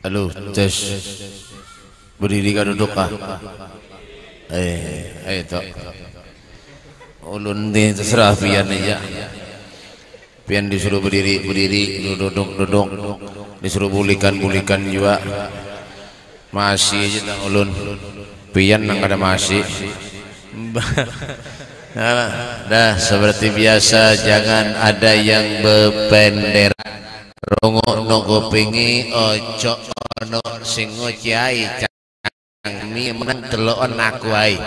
Halo, tes. Berdiri kan duduk ah. Itu. Ulun ni terserah pian aja. Pian disuruh berdiri, duduk. Disuruh bulikan juga. Masih aja tak ulun. Pian nang ada masih. Dah seperti biasa, jangan ada yang bepender. Rongok no kupingi ojo ono sing ngociai cangmi menang teloon aku ai.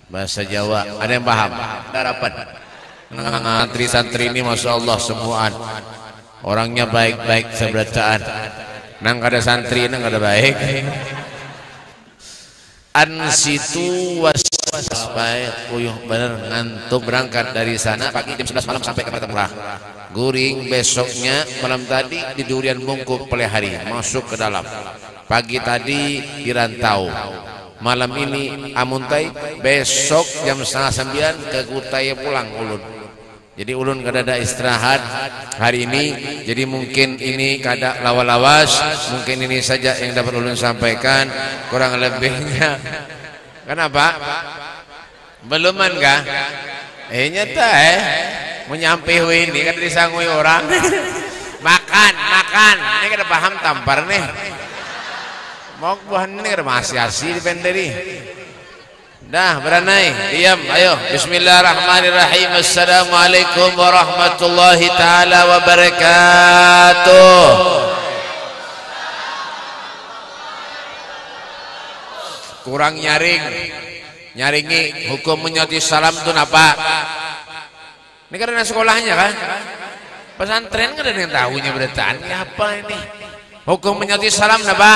Bahasa Jawa ada yang paham? Harapan ngantri santri ini masya Allah semuaan orangnya baik-baik seberataan. Nang kada santri nang kada baik. Ansitu was baik uyuh bener ngantuk berangkat dari sana pagi jam 11 malam sampai ke Murah. Guring besoknya malam tadi di Durian Bungkuk Pelihari masuk ke dalam. Pagi tadi di Rantau. Malam ini Amuntai, besok jam 8:30 ke Kutai pulang ulun. Jadi ulun kada ada istirahat hari ini. Jadi mungkin ini kada lawas-lawas, mungkin ini saja yang dapat ulun sampaikan. Kurang lebihnya kenapa? Beluman kah? Nyata menyampai ini kan disangui orang. makan ini kada paham tampar nih. Mau buah ini kada masih asli di penderi. Dah beranai, diam, ayo. Bismillahirrahmanirrahim. Assalamualaikum warahmatullahi taala wabarakatuh. Kurang nyaringi hukum menyoti salam itu apa? Ini karena sekolahnya kan? Pesantren kan ada yang tahunya berdetaan. Ya apa ini? Hukum menyoti salam apa?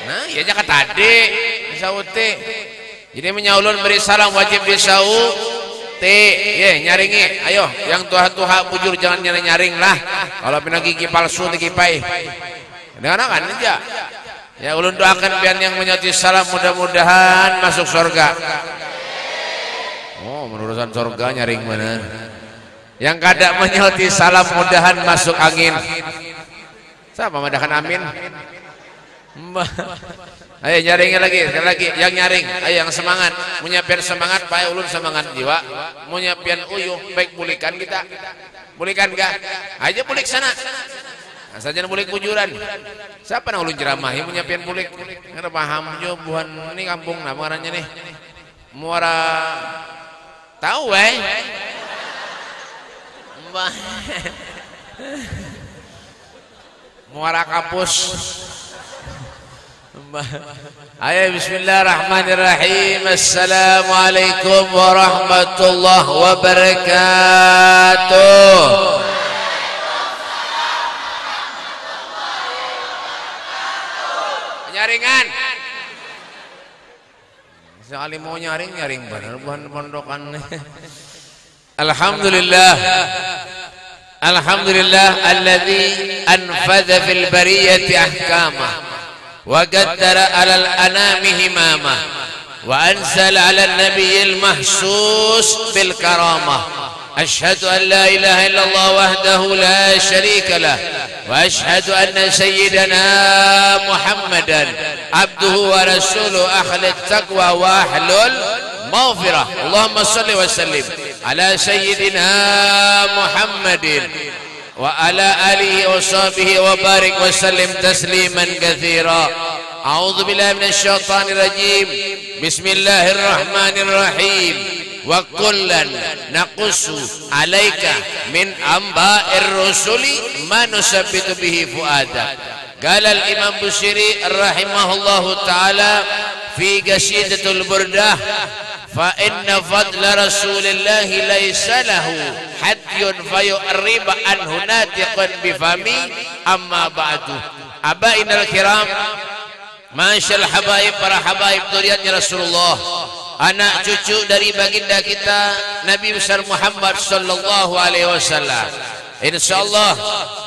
Nah, ya jangan tadi disauti. Jadi menyaulun beri salam wajib disauti. Ya nyaringi. Ayo, yang tuha-tuha bujur jangan nyaring lah. Kalau pindah gigi palsu dikipai. Dengar kan aja. Ya ulun doakan biar yang menyoti salam mudah-mudahan masuk surga. Oh, menurusan surga nyaring mana? Yang kada menyoti salam mudahan masuk angin. Siapa madahan amin? Ayo nyaringin lagi, sekali lagi yang nyaring. Ayo yang semangat, menyiapkan semangat, Pak ulun semangat jiwa, menyiapkan uyuh baik bulikan kita. Bulikan enggak? Aja bulik sana. Saja bulik bujuran. Siapa yang ulun ceramahi menyiapkan bulik? Kada paham jo buhan ini kampung nah ngarannya nih. Muara tahu Muara Kapus. Ayo bismillahirrahmanirrahim. Assalamualaikum warahmatullahi wabarakatuh. Nyaringan. Sekali mau nyaring bener bukan pondokan. Alhamdulillah alladzi anfadha fil bariyati ahkamah wa qaddara 'alal anami himamah wa anzala 'alan nabiyil mahsus bil karamah. أشهد أن لا إله إلا الله وحده لا شريك له وأشهد أن سيدنا محمدا عبده ورسوله أهل التقوى وأهل المغفرة. اللهم صل وسلم على سيدنا محمد وعلى آله وصحبه وبارك وسلم تسليما كثيرا. أعوذ بالله من الشيطان الرجيم. بسم الله الرحمن الرحيم. وَكُلًّا نَقُصُّ عَلَيْكَ مِنْ أَنْبَاءِ الرُّسُلِ مَا نُثَبِّتُ بِهِ فُؤَادَكَ. قال الإمام بشيري رحمه الله تعالى في قصيدة البردة: فإن فضل رسول الله ليس له حد فيؤرب عنه ناطق بفمي. أما بعد أبائنا الكرام masyal habaib, para habaib duriannya Rasulullah, anak cucu dari baginda kita Nabi besar Muhammad sallallahu alaihi wasallam. Insyaallah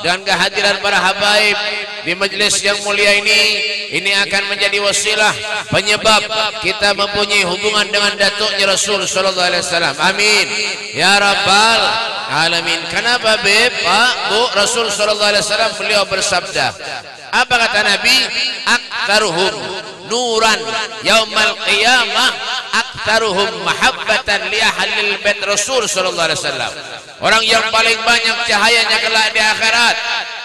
dengan kehadiran para habaib di majelis yang mulia ini akan menjadi wasilah penyebab kita mempunyai hubungan dengan datuknya Rasul sallallahu alaihi wasallam. Amin ya rabbal alamin. Kenapa Pak Bu Rasul sallallahu alaihi wasallam beliau bersabda, Apa kata Nabi? Aktsaruhum nuran yaumal qiyamah aktsaruhum mahabbatan li ahlil bait Rasul sallallahu alaihi wasallam. Orang yang paling banyak cahayanya kelak di akhirat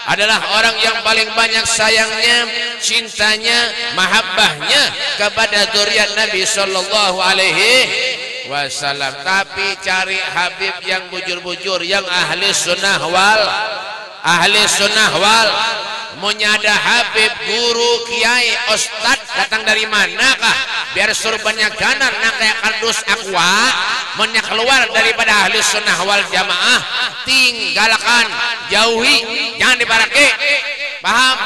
adalah orang yang paling banyak sayangnya, cintanya, mahabbahnya kepada zuriat Nabi sallallahu alaihi wasallam. Tapi cari habib yang bujur-bujur, yang ahli sunnah wal menyada habib, guru, kiai, ustad datang dari manakah? Biar suruh banyak ganar nak kayak kardus aqua, menyak keluar daripada ahli sunnah wal jamaah, tinggalkan, jauhi, jangan diparake. Paham?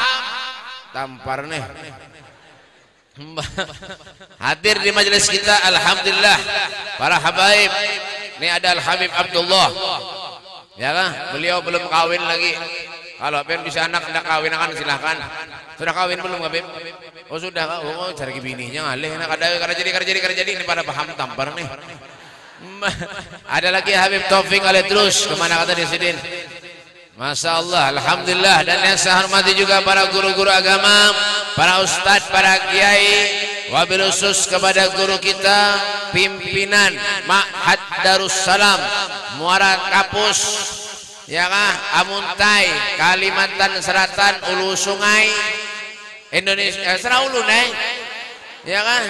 Tampar nih. Hadir di majelis kita, alhamdulillah para habaib. Ini ada Al Habib Abdullah, ya kan? Beliau belum kawin lagi. Kalau pengen bisa anak tidak kawin akan silahkan. Sudah kawin belum Habib? Oh sudah. Oh cari bininya ngalih. Nak ada kerja jadi ini pada paham tampar nih. Ada lagi Habib Taufik Ale terus kemana kata Sidin? Masya Allah, alhamdulillah. Dan yang saya hormati juga para guru-guru agama, para ustadz, para kiai, wabil khusus kepada guru kita pimpinan Ma'had Darussalam Muara Kapus, ya kah, Amuntai, Kalimantan Selatan, Ulu Sungai, Indonesia, Seraulu nih, ya kan,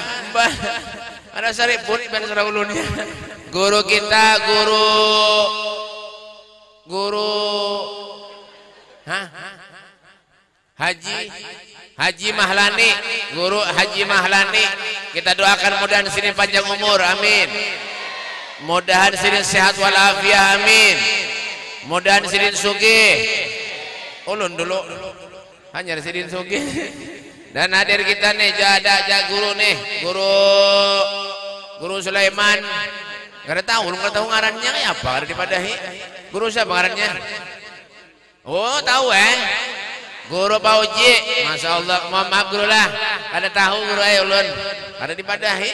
ada Saripun dan Seraulu nih. Guru kita, guru, Haji Mahlani, guru Haji Mahlani, kita doakan mudah-mudahan sini panjang umur, amin. Mudah-mudahan sini sehat walafiat, amin. Mudah-mudahan Sidin sugih. Ulun dulu hanya Sidin sugih. Dan hadir kita nih ada guru nih, guru Sulaiman. Enggak tahu ngarannya kayak apa, ada dipadahi. Guru siapa ngarannya? Oh, tahu Guru Pauji. Masya Allah, maaf guru lah. Ada tahu guru ulun. Ada dipadahi.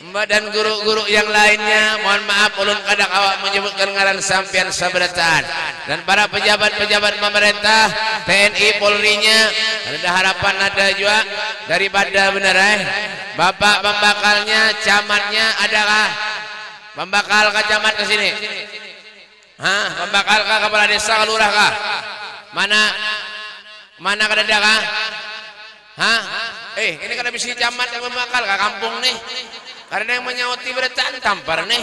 Mbak dan guru-guru yang lainnya, mohon maaf ulun kadang awak menyebutkan ngaran sampean sabarataan. Dan para pejabat-pejabat pemerintah, TNI, Polri-nya, ada harapan ada juga daripada benar Bapak pembakalnya, camatnya adakah? Pembakal ke camat ke sini? Pembakal ke kepala desa, lurah kah? Mana kada ada kah? Ini kada bisa camat yang pembakal ke kampung nih. Karena yang menyauti beritaan tampar nih.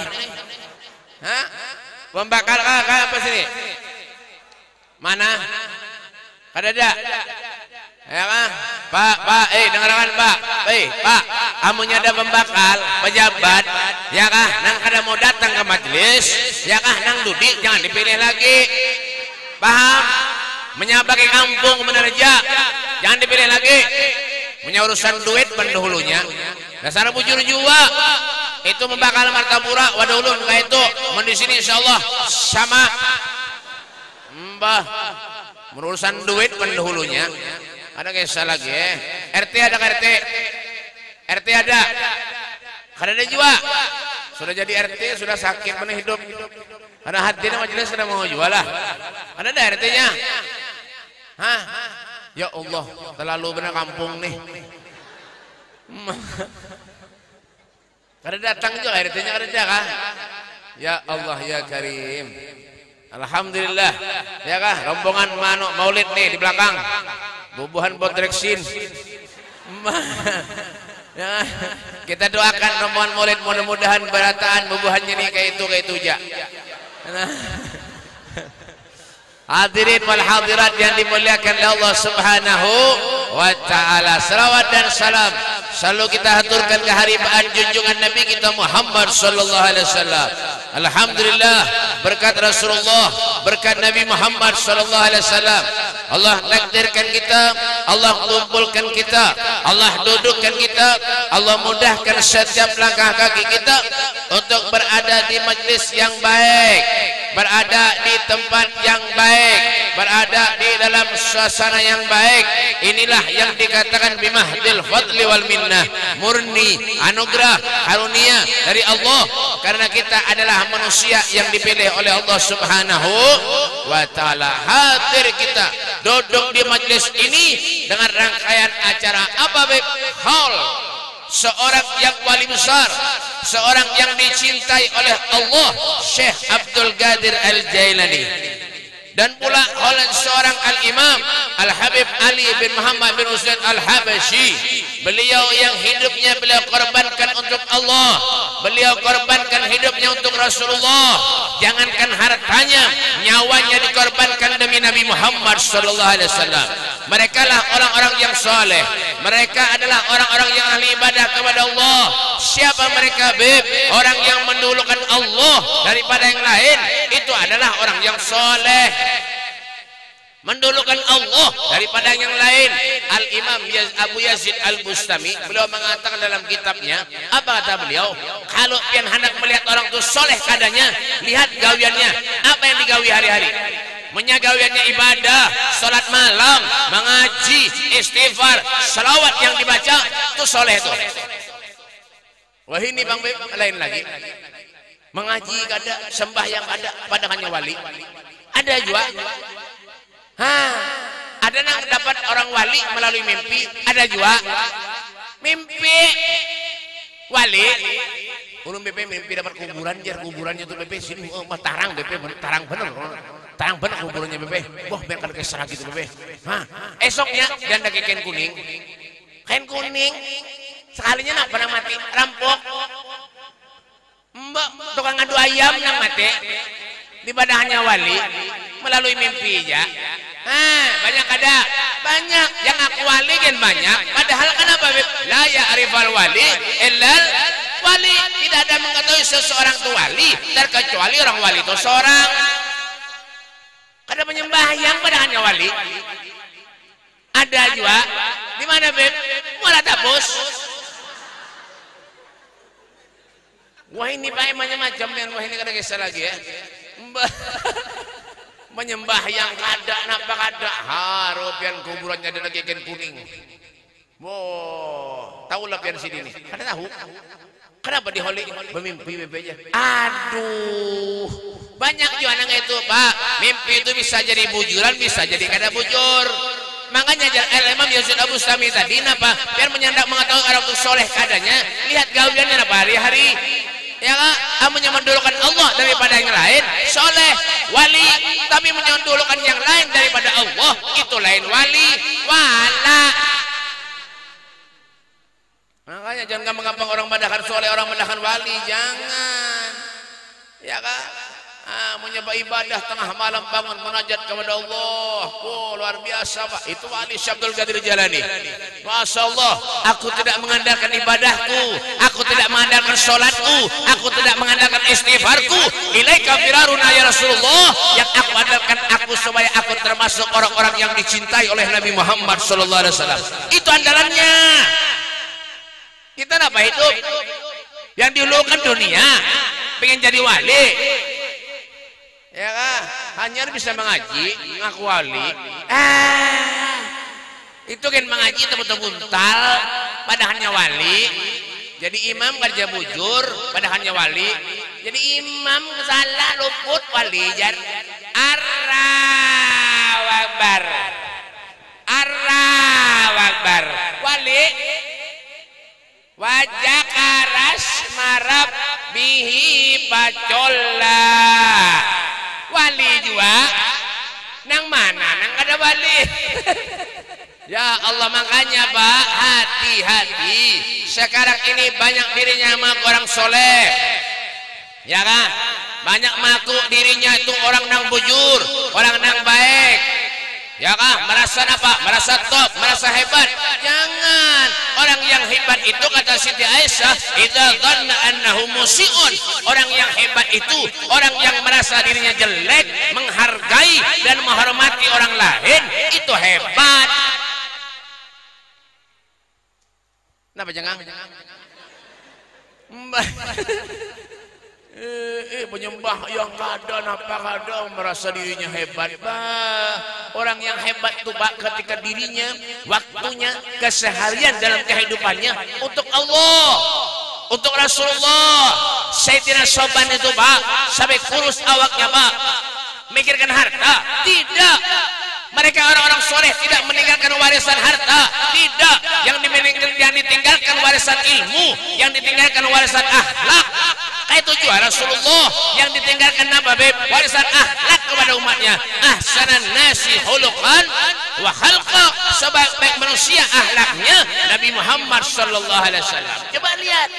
Pembakal apa sini? Mana? Kada ada. Ya kan? Pak, dengarkan Pak. Pak, amunya ada pembakal, pejabat, ya kah? Nang kada mau datang ke majelis, ya kah? Nang duduk jangan dipilih lagi. Paham? Menyabaki kampung menerja, jangan dipilih lagi. Punya urusan duit pendahulunya. Dasar bujur jua itu membakal martapura wadulun kayak itu di sini insyaallah sama mbah urusan duit pendahulunya. Ada kisah lagi RT ada RT ada kada ada jua sudah jadi RT sudah sakit mana hidup karena hatinya majelis sudah mau jual lah. Ada RT-nya ya Allah terlalu benar kampung nih. Kada datang juga RT-nya kada kah? Ya Allah ya Karim. Alhamdulillah. Ya kah? Rombongan maulid nih di belakang. Bubuhan Bodreksin. Ya, kita doakan rombongan maulid mudah-mudahan berataan bubuhannya nih kayak itu aja. Hadirin wal hadirat yang dimuliakan oleh Allah Subhanahu wa taala. Salawat dan salam selalu kita haturkan keharibaan junjungan Nabi kita Muhammad sallallahu alaihi wasallam. Alhamdulillah berkat Rasulullah, berkat Nabi Muhammad sallallahu alaihi wasallam. Allah takdirkan kita, Allah kumpulkan kita, Allah dudukkan kita, Allah mudahkan setiap langkah kaki kita untuk berada di majlis yang baik, berada di tempat yang baik, berada di dalam suasana yang baik. Inilah yang dikatakan bimahdil fadli wal minnah, murni anugerah karunia dari Allah, karena kita adalah manusia yang dipilih oleh Allah Subhanahu wa taala. Hadir kita duduk di majlis ini dengan rangkaian acara apa Beb? Haul seorang yang wali besar, seorang yang dicintai oleh Allah, Syekh Abdul Qadir Al-Jailani, dan pula oleh seorang Al-Imam Al-Habib Ali bin Muhammad bin Husain Al-Habashi. Beliau yang hidupnya beliau korbankan untuk Allah, beliau korbankan hidupnya untuk Rasulullah. Jangankan hartanya, nyawanya dikorbankan demi Nabi Muhammad sallallahu alaihi wasallam. Mereka lah orang-orang yang soleh, mereka adalah orang-orang yang ahli ibadah kepada Allah. Siapa mereka Beb? Orang yang mendulukan Allah daripada yang lain, itu adalah orang yang soleh, mendulukan Allah daripada yang lain. Al-Imam Abu Yazid Al-Bustami, beliau mengatakan dalam kitabnya, apa kata beliau? Kalau pian hendak melihat orang itu soleh kadanya, lihat gawiannya, apa yang digawi hari-hari. Menyagawiannya ibadah, salat malam, mengaji, istighfar, salawat yang dibaca, itu soleh itu. Wah ini Bang Beb, lain lagi. Mengaji kada, sembahyang ada, padahalnya wali. Ada juga. Ada yang dapat orang wali melalui mimpi, ada juga mimpi wali. Ulun BP mimpi dapat kuburan, jar kuburannya tuh BP sini, tarang BP, tarang bener kuburannya BP. Wah biar kada kesah gitu BP. Esoknya dan ada kain kuning, sekalinya nak pernah mati, rampok. Mbak tukang ngadu ayam yang mati di badahnya wali melalui mimpi aja. Banyak ada, banyak yang aku wali kan banyak. Padahal kenapa Beb? La ya'rifal wali illal wali. Tidak ada mengetahui seseorang itu wali terkecuali orang wali itu seorang. Ada penyembah yang padahalnya wali. Ada juga. Di mana Beb? Muara Tapus. Wah ini Pak macam-macam yang wah ini kada kisah lagi ya. Menyembah yang kada napa kada, harupian kuburannya ada lagi kain kuning. Wow, tahu lah pian sini nih. Kada tahu. Kenapa diholi bermimpi aja? Aduh, banyak juga nang itu Pak. Mimpi itu bisa jadi bujuran, bisa jadi kada bujur. Makanya Imam Yazid Al-Bustami tadi napa? Biar mengetahui orang itu soleh kadanya, lihat gawiannya napa hari-hari. Ya kan, menyembahkan Allah daripada yang lain, soleh, wali, tapi menyembahkan yang lain daripada Allah, itu lain wali, wala. Makanya jangan gampang-gampang orang mendahkan soleh, orang mendahkan wali, jangan. Ya kan, menyembah ibadah tengah malam bangun menajat kepada Allah. Oh luar biasa Pak, itu wali Syekh Abdul Qadir Jailani. Masya Allah, aku tidak mengandalkan ibadahku, aku tidak mengandalkan sholatku, aku tidak mengandalkan istighfarku. Ilaika firaruna ya Rasulullah, yang aku andalkan aku supaya aku termasuk orang-orang yang dicintai oleh Nabi Muhammad sallallahu alaihi wasallam. Itu andalannya. Kita apa hidup yang diulukan dunia, pengen jadi wali. Ya kan, hanya bisa mengaji, ngaku wali. Itu kan mengaji tebut-tebuntal, padahalnya wali. Jadi imam kerja bujur, padahalnya wali. Jadi imam salah luput wali. Allahu Akbar, Allahu Akbar. Wali wajah karas marab bihi pacolla. Wali juga nang mana nang ada wali. Ya Allah, makanya Pak, hati-hati. Sekarang ini banyak dirinya mengaku orang soleh, ya kan? Banyak mengaku dirinya itu orang nang bujur, orang nang baik, ya kan? Merasa apa? Merasa top, merasa hebat. Jangan. Orang yang hebat itu kata Siti Aisyah, idza dhanna annahu musiun. Orang yang hebat itu orang yang merasa dirinya jelek, menghargai dan menghormati orang lain, itu hebat. Kenapa jangan? Penyembah yang kada napa kada merasa dirinya hebat. Orang yang hebat itu Pak ketika dirinya, waktunya, keseharian dalam kehidupannya untuk Allah, untuk Rasulullah. Sayyidina Soban itu Pak sampai kurus awaknya Pak, mikirkan harta tidak, Mereka orang-orang soleh tidak meninggalkan warisan harta, tidak. Yang ditinggalkan warisan ilmu, yang ditinggalkan warisan akhlak. Kayak itu juga Rasulullah yang ditinggalkan apa beb? Warisan akhlak kepada umatnya. Ahsanan nasi khuluqan wa khalqa, sebaik-baik manusia akhlaknya Nabi Muhammad sallallahu alaihi wasallam. Coba lihat.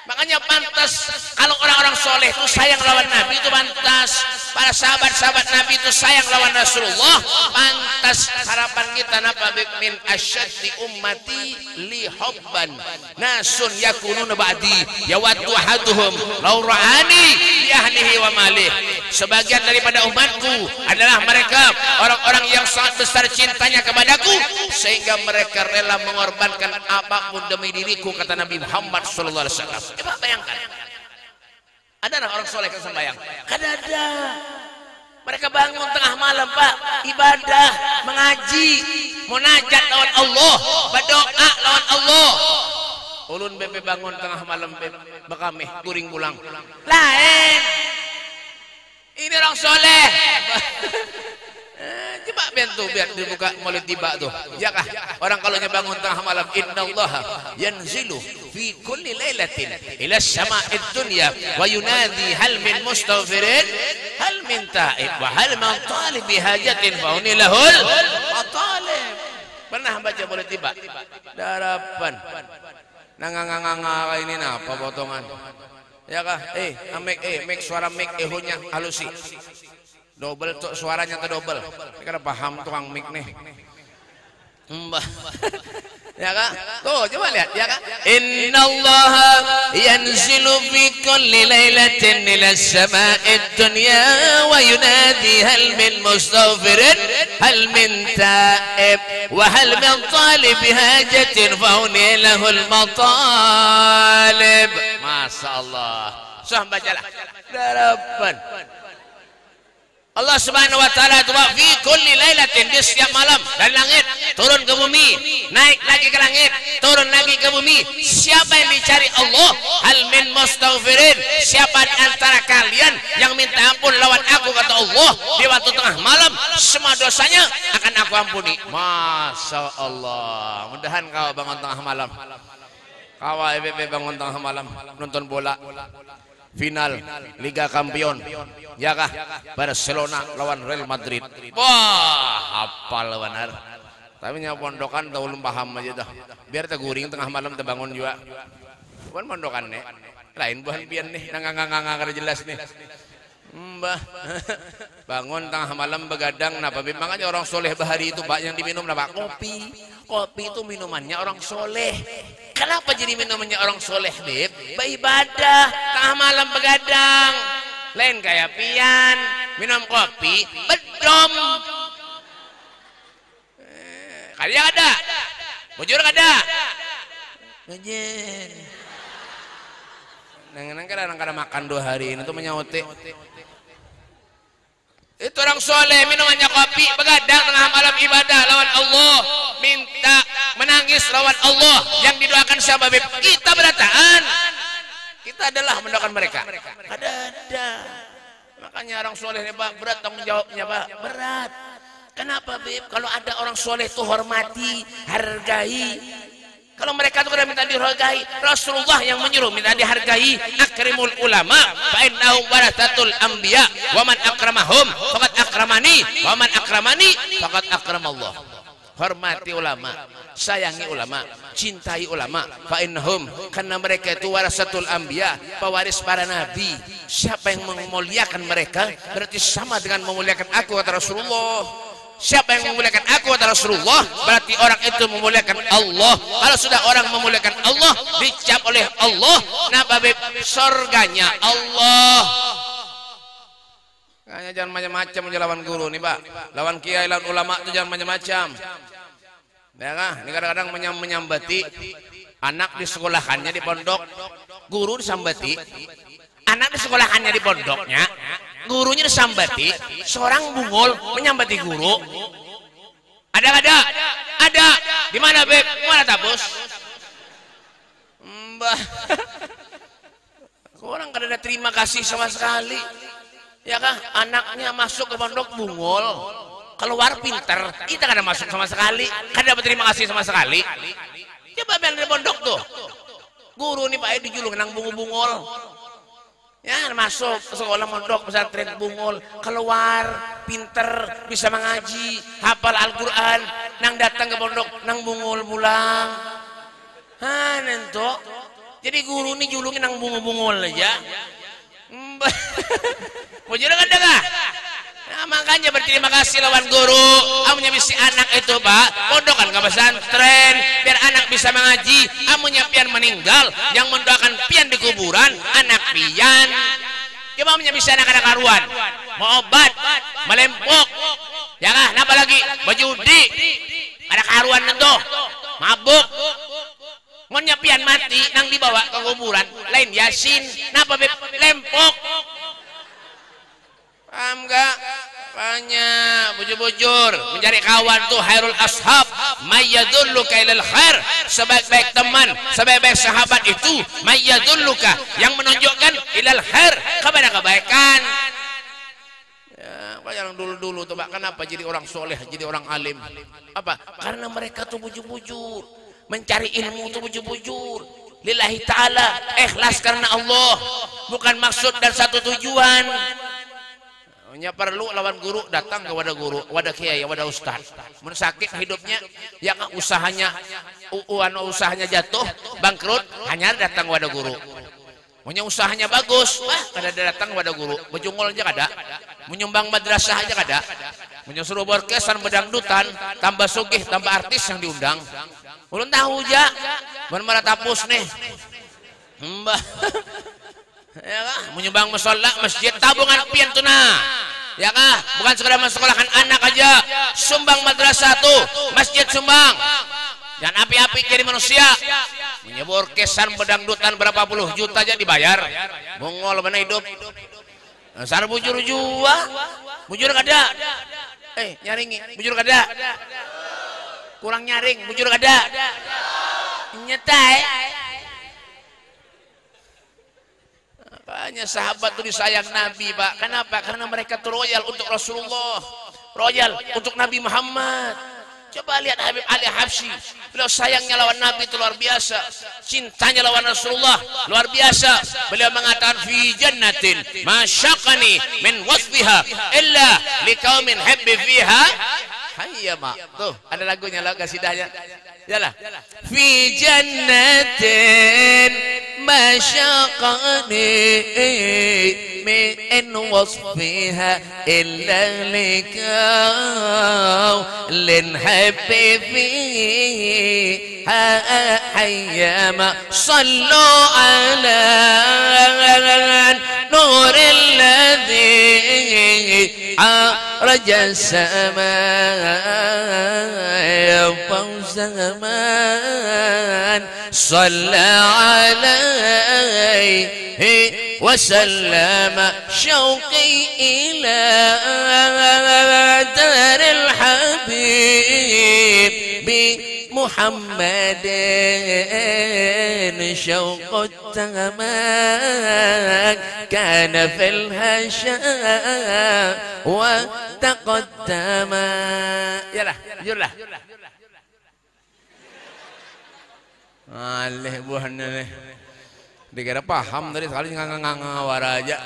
Makanya pantas kalau orang-orang soleh itu sayang lawan Nabi, itu pantas. Para sahabat-sahabat Nabi itu sayang lawan Rasulullah, pantas. Harapan kita napa min asyaddi ummati li hubban nasun yakununa ba'di yawaddu ahaduhum law ra'ani bi ahlihi wa malih. Sebagian daripada umatku adalah mereka orang-orang yang sangat besar cintanya kepadaku sehingga mereka rela mengorbankan apapun demi diriku, kata Nabi Muhammad sallallahu alaihi wasallam. Coba bayangkan, ada orang soleh yang sembahyang? Kada ada. Mereka bangun tengah malam Pak, ibadah, mengaji, munajat lawan Allah, berdoa lawan Allah. Ulun bebe bangun tengah malam bebe bekameh kuring pulang. Lain. Ini orang soleh. Coba bentuk biar dibuka maulid tiba tuh. Ya kah? Orang kalau bangun tengah malam, innallaha yanzilu fi kulli lailatin ila sama'id dunya wa yunadi hal min mustaghfirin hal min ta'ib wa hal man talib bihajatin fa lahul matalib. Pernah baca maulid tiba? Darapan. Nanganganganga ini apa potongan? Ya kah? Make suara make ehonya halusi. Double tuh suaranya tuh double. Kita paham tukang mic nih. Ya kak? Tuh coba lihat ya kak. Innallaha yanzilu fi kulli lailatin ila sama'id dunya wa yunadi hal min mustaghfirin hal min ta'ib wa hal min talib hajatin fa huni lahul matalib. Masya Allah. Sah bacalah. Darapan. Allah Subhanahu wa taala itu fi kulli lailatin, di setiap malam dari langit turun ke bumi, naik lagi ke langit, turun lagi ke bumi. Siapa yang dicari Allah? Hal min mustaghfirin, siapa di antara kalian yang minta ampun lawan aku, kata Allah, di waktu tengah malam semua dosanya akan aku ampuni. Masya Allah. Mudahan kau bangun tengah malam, kau EBB bangun tengah malam nonton bola final Liga Kampion, ya kah? Barcelona lawan Real Madrid. Wah, hafal benar. Tapi nya pondokan tau belum paham aja dah. Biar teguring tengah malam terbangun juga. Bukan pondokan nih. Lain bukan pian nih, nanganganganga kada jelas nih. Mbah. Bangun tengah malam begadang, napa? Makanya orang soleh bahari itu Pak yang diminum napa? Kopi. Kopi itu minumannya orang soleh. Kenapa jadi minumannya orang soleh, Beb? Beribadah, tengah malam begadang. Lain kayak pian, minum kopi, bedom. Kalian ada? Bujur ada? Bujur. Nang kadang makan 2 hari ini tuh menyauti. Itu orang soleh minumannya kopi, begadang tengah malam ibadah lawan Allah, minta menangis lawan Allah. Yang didoakan siapa Beb? Kita berataan. Kita adalah mendoakan mereka. Ada. Makanya orang soleh nih Pak, berat tanggung jawabnya Pak, berat. Kenapa Beb? Kalau ada orang soleh itu hormati, hargai. Kalau mereka itu kada minta dihargai, Rasulullah yang menyuruh minta dihargai. Akrimul ulama fa innahum warathatul anbiya wa man akramahum faqad akramani wa man akramani faqad akramallah. Hormati ulama, sayangi ulama, cintai ulama. Fa innahum, karena mereka itu warasatul anbiya, pewaris para nabi. Siapa yang memuliakan mereka berarti sama dengan memuliakan aku, kata Rasulullah. Siapa yang memuliakan aku, kata Rasulullah, berarti orang itu memuliakan Allah. Kalau sudah orang memuliakan Allah, dicap oleh Allah, napa Beb? Surganya Allah. Kayaknya jangan macam-macam lawan guru nih Pak, lawan kiai, lawan ulama itu jangan macam-macam. Ya kan? Ini kadang-kadang menyambati anak di sekolahannya di pondok, guru disambati, anak di sekolahannya di pondoknya, gurunya disambati, seorang bungul menyambati guru. Ada. Di mana Beb? Mana Tabus? Mbah. Orang kada ada terima kasih sama sekali. Ya kah? Anaknya masuk ke pondok bungul. keluar pinter, kita kada masuk sama sekali, kada berterima kasih sama sekali. Coba biar di pondok tuh, guru nih Pak dijulung nang bungul-bungul. Ya masuk ke sekolah pondok pesantren bungul, keluar pinter, bisa mengaji, hafal Al-Quran, nang datang ke pondok nang bungul pulang. Nento. Jadi guru ini julungin nang bungul-bungul aja. Mau juluh kan dah? Nah, makanya berterima kasih lawan guru. Amunya misi anak itu Pak, pondok kan nggak pesantren, biar anak bisa mengaji. Amunya pian meninggal, yang mendoakan pian di kuburan, anak pian. Coba amunya misi anak-anak karuan, mau obat, melempok, ya kah? Napa lagi? Berjudi, ada karuan nentu, mabuk. Monya pian mati, nang dibawa ke kuburan, lain yasin, napa lempok. Paham gak? Banyak bujur-bujur mencari kawan tuh khairul ashab mayyadulluka ilal khair, sebaik-baik teman, sebaik-baik sahabat itu mayyadulluka, yang menunjukkan ilal khair, kepada kebaikan. Ya, yang dulu-dulu tuh Pak, kenapa jadi orang soleh, jadi orang alim? Apa? Karena mereka tuh bujur-bujur mencari ilmu tuh bujur-bujur lillahi ta'ala, ikhlas karena Allah, bukan maksud dan satu tujuan. Hanya perlu lawan guru datang ke wadah guru, wadah kiai, wadah ustaz. Mun sakit hidupnya, ya usahanya jatuh, bangkrut, hanya datang wadah guru. Punya usahanya bagus, kada datang wadah guru. Bejungol aja kada, menyumbang madrasah aja kada, menyuruh berkesan bedangdutan, tambah sugih, tambah artis yang diundang. Ulun tahu aja, benar tapus nih, mbah. Ya kah? Menyumbang musola, masjid, tabungan pian tuna. Ya kah? Bukan sekedar mensekolahkan anak aja, sumbang madrasah tuh, masjid sumbang. Dan api-api jadi manusia. Menyebur kesan bedangdutan berapa puluh juta aja dibayar. Mongol mana hidup. Sar bujur jua. Bujur kada. Nyaringi, bujur kada. Kurang nyaring, bujur kada. Nyetai. Makanya sahabat itu disayang Nabi Pak. Kenapa? Karena mereka tuh royal untuk Rasulullah, royal untuk Nabi Muhammad. Coba lihat Habib Ali Habsyi, beliau sayangnya lawan Nabi itu luar biasa, cintanya lawan Rasulullah luar biasa. Beliau mengatakan fi jannatin masyaqani min wasfiha illa liqaumin habbi fiha hayyama. Tuh ada lagunya, lagu kasidahnya. Yalah. Fi jannatin masyaqani min wasfiha illa liqaulin habbi fiha hayyama. Sallu ala nuril ladzi raja السماء فوز زمان صلى عليه وسلم شوقي إلى دار الحبيب بمحمد شوق التمام كان في الهشام وتقدم. Yalah, jujurlah. Alih buahnya nih. Dikira paham tadi sekali ngangawar aja.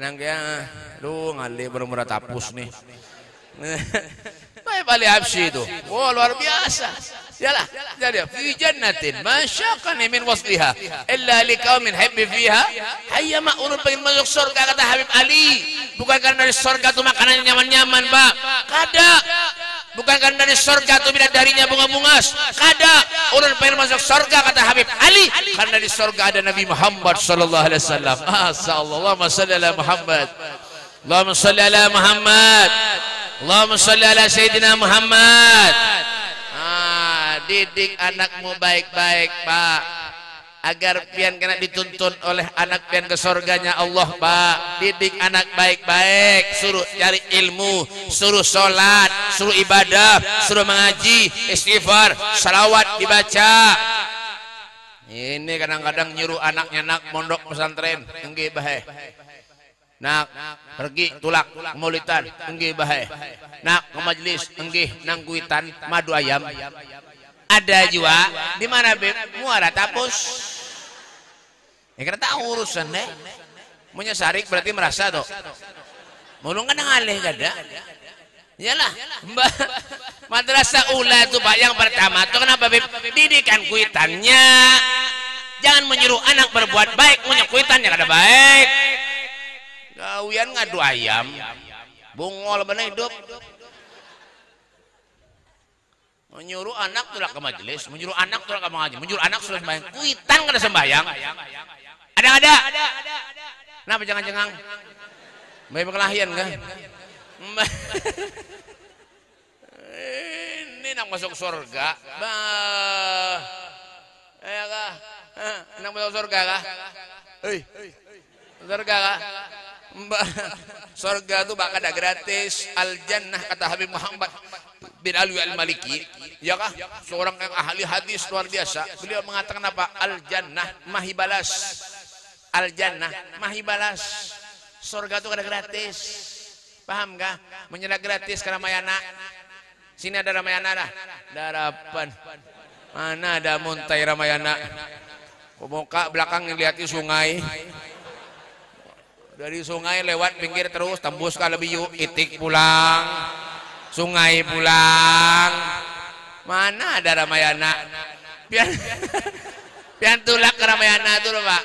Nang kaya, lu ngalih bermurah tapus nih. Baik Ali Habsyi itu, wah luar biasa. Yalah, jadi fi jannatin masyaqani min wasliha illa liqaumin habbi fiha hayyama. Ulun pengen masuk surga kata Habib Ali, bukan karena dari surga itu makanan nyaman-nyaman Pak, kada. Bukan karena dari surga itu bidadarinya bunga-bungas, kada. Ulun pengen masuk surga kata Habib Ali, karena di surga ada Nabi Muhammad sallallahu alaihi wasallam. Allahumma shalli ala Muhammad, Allahumma shalli ala Muhammad, Allahumma shalli ala Sayyidina Muhammad. Didik anakmu baik-baik Pak, agar pian kena dituntun oleh anak pian ke surganya Allah Pak. Didik anak baik-baik, suruh cari ilmu, suruh sholat, suruh ibadah, suruh mengaji, istighfar, salawat dibaca. Ini kadang-kadang nyuruh anaknya nak mondok pesantren, enggak bahe. Nak pergi tulak maulitan enggih bae. Nak ke majelis enggih nangguitan madu ayam. Ada juga di mana Beb? Muara Tapus. Ya kira tahu urusan deh. Punya sarik berarti merasa tuh. Mulung kan ngalih gada. Iyalah, madrasah ula itu Pak yang pertama tuh kenapa Beb? Didikan kuitannya. Jangan menyuruh anak berbuat baik, punya kuitannya kada baik. Gawian ngadu ayam, bungol bener hidup. Menyuruh anak tulak ke majelis, menyuruh anak tulak ke majelis, menyuruh anak sudah sembahyang, kuitan kada sembahyang. Ada. Kenapa jangan-jangan? Bayi perkelahian kan? Ini nak masuk surga, ya kah? Nak masuk surga kah? Surga kah? Surga itu bakal ada gratis. Al jannah kata Habib Muhammad bin Alwi al-Maliki, ya kah? Seorang yang ahli hadis luar biasa. Beliau mengatakan apa? Al jannah mahibalas. Al jannah mahibalas. Surga itu ada gratis. Paham kah? Menyerah gratis ke Ramayana. Sini ada Ramayana dah. Darapan. Mana ada muntai Ramayana? Muka belakang ngeliati sungai. Dari sungai lewat pinggir terus tembus ke Lebiyu, itik pulang, sungai pulang. Mana ada Ramayana? Pian tulak ke Ramayana itu loh Pak.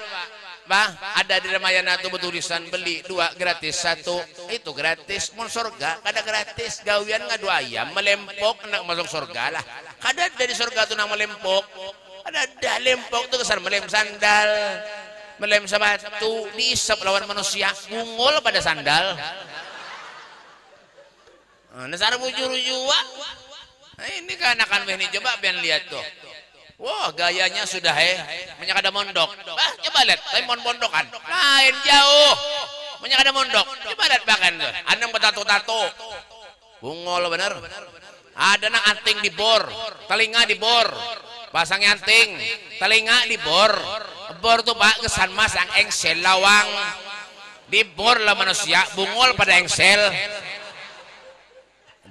Pak, ada di Ramayana itu bertulisan beli 2 gratis 1. Itu gratis. Mau surga kada gratis. Gawian ngadu ayam melempok nak masuk surga lah. Kada dari surga itu nak melempok. Ada lempok itu kesan melem sandal. Melem sabatu diisap lawan manusia, bungol pada sandal. Nasar bujur jua. Nah, ini kan akan ini coba biar lihat tuh. Wah gayanya sudah banyak ada mondok. Coba lihat, tapi mondokan lain jauh. Banyak ada mondok. Coba lihat bahkan tuh. Ada bertato-tato. Bungol bener. Ada nang anting dibor, telinga dibor. Pasang anting, telinga dibor. Bor tuh Pak kesan masang engsel lawang. Dibor lah manusia, bungol pada engsel.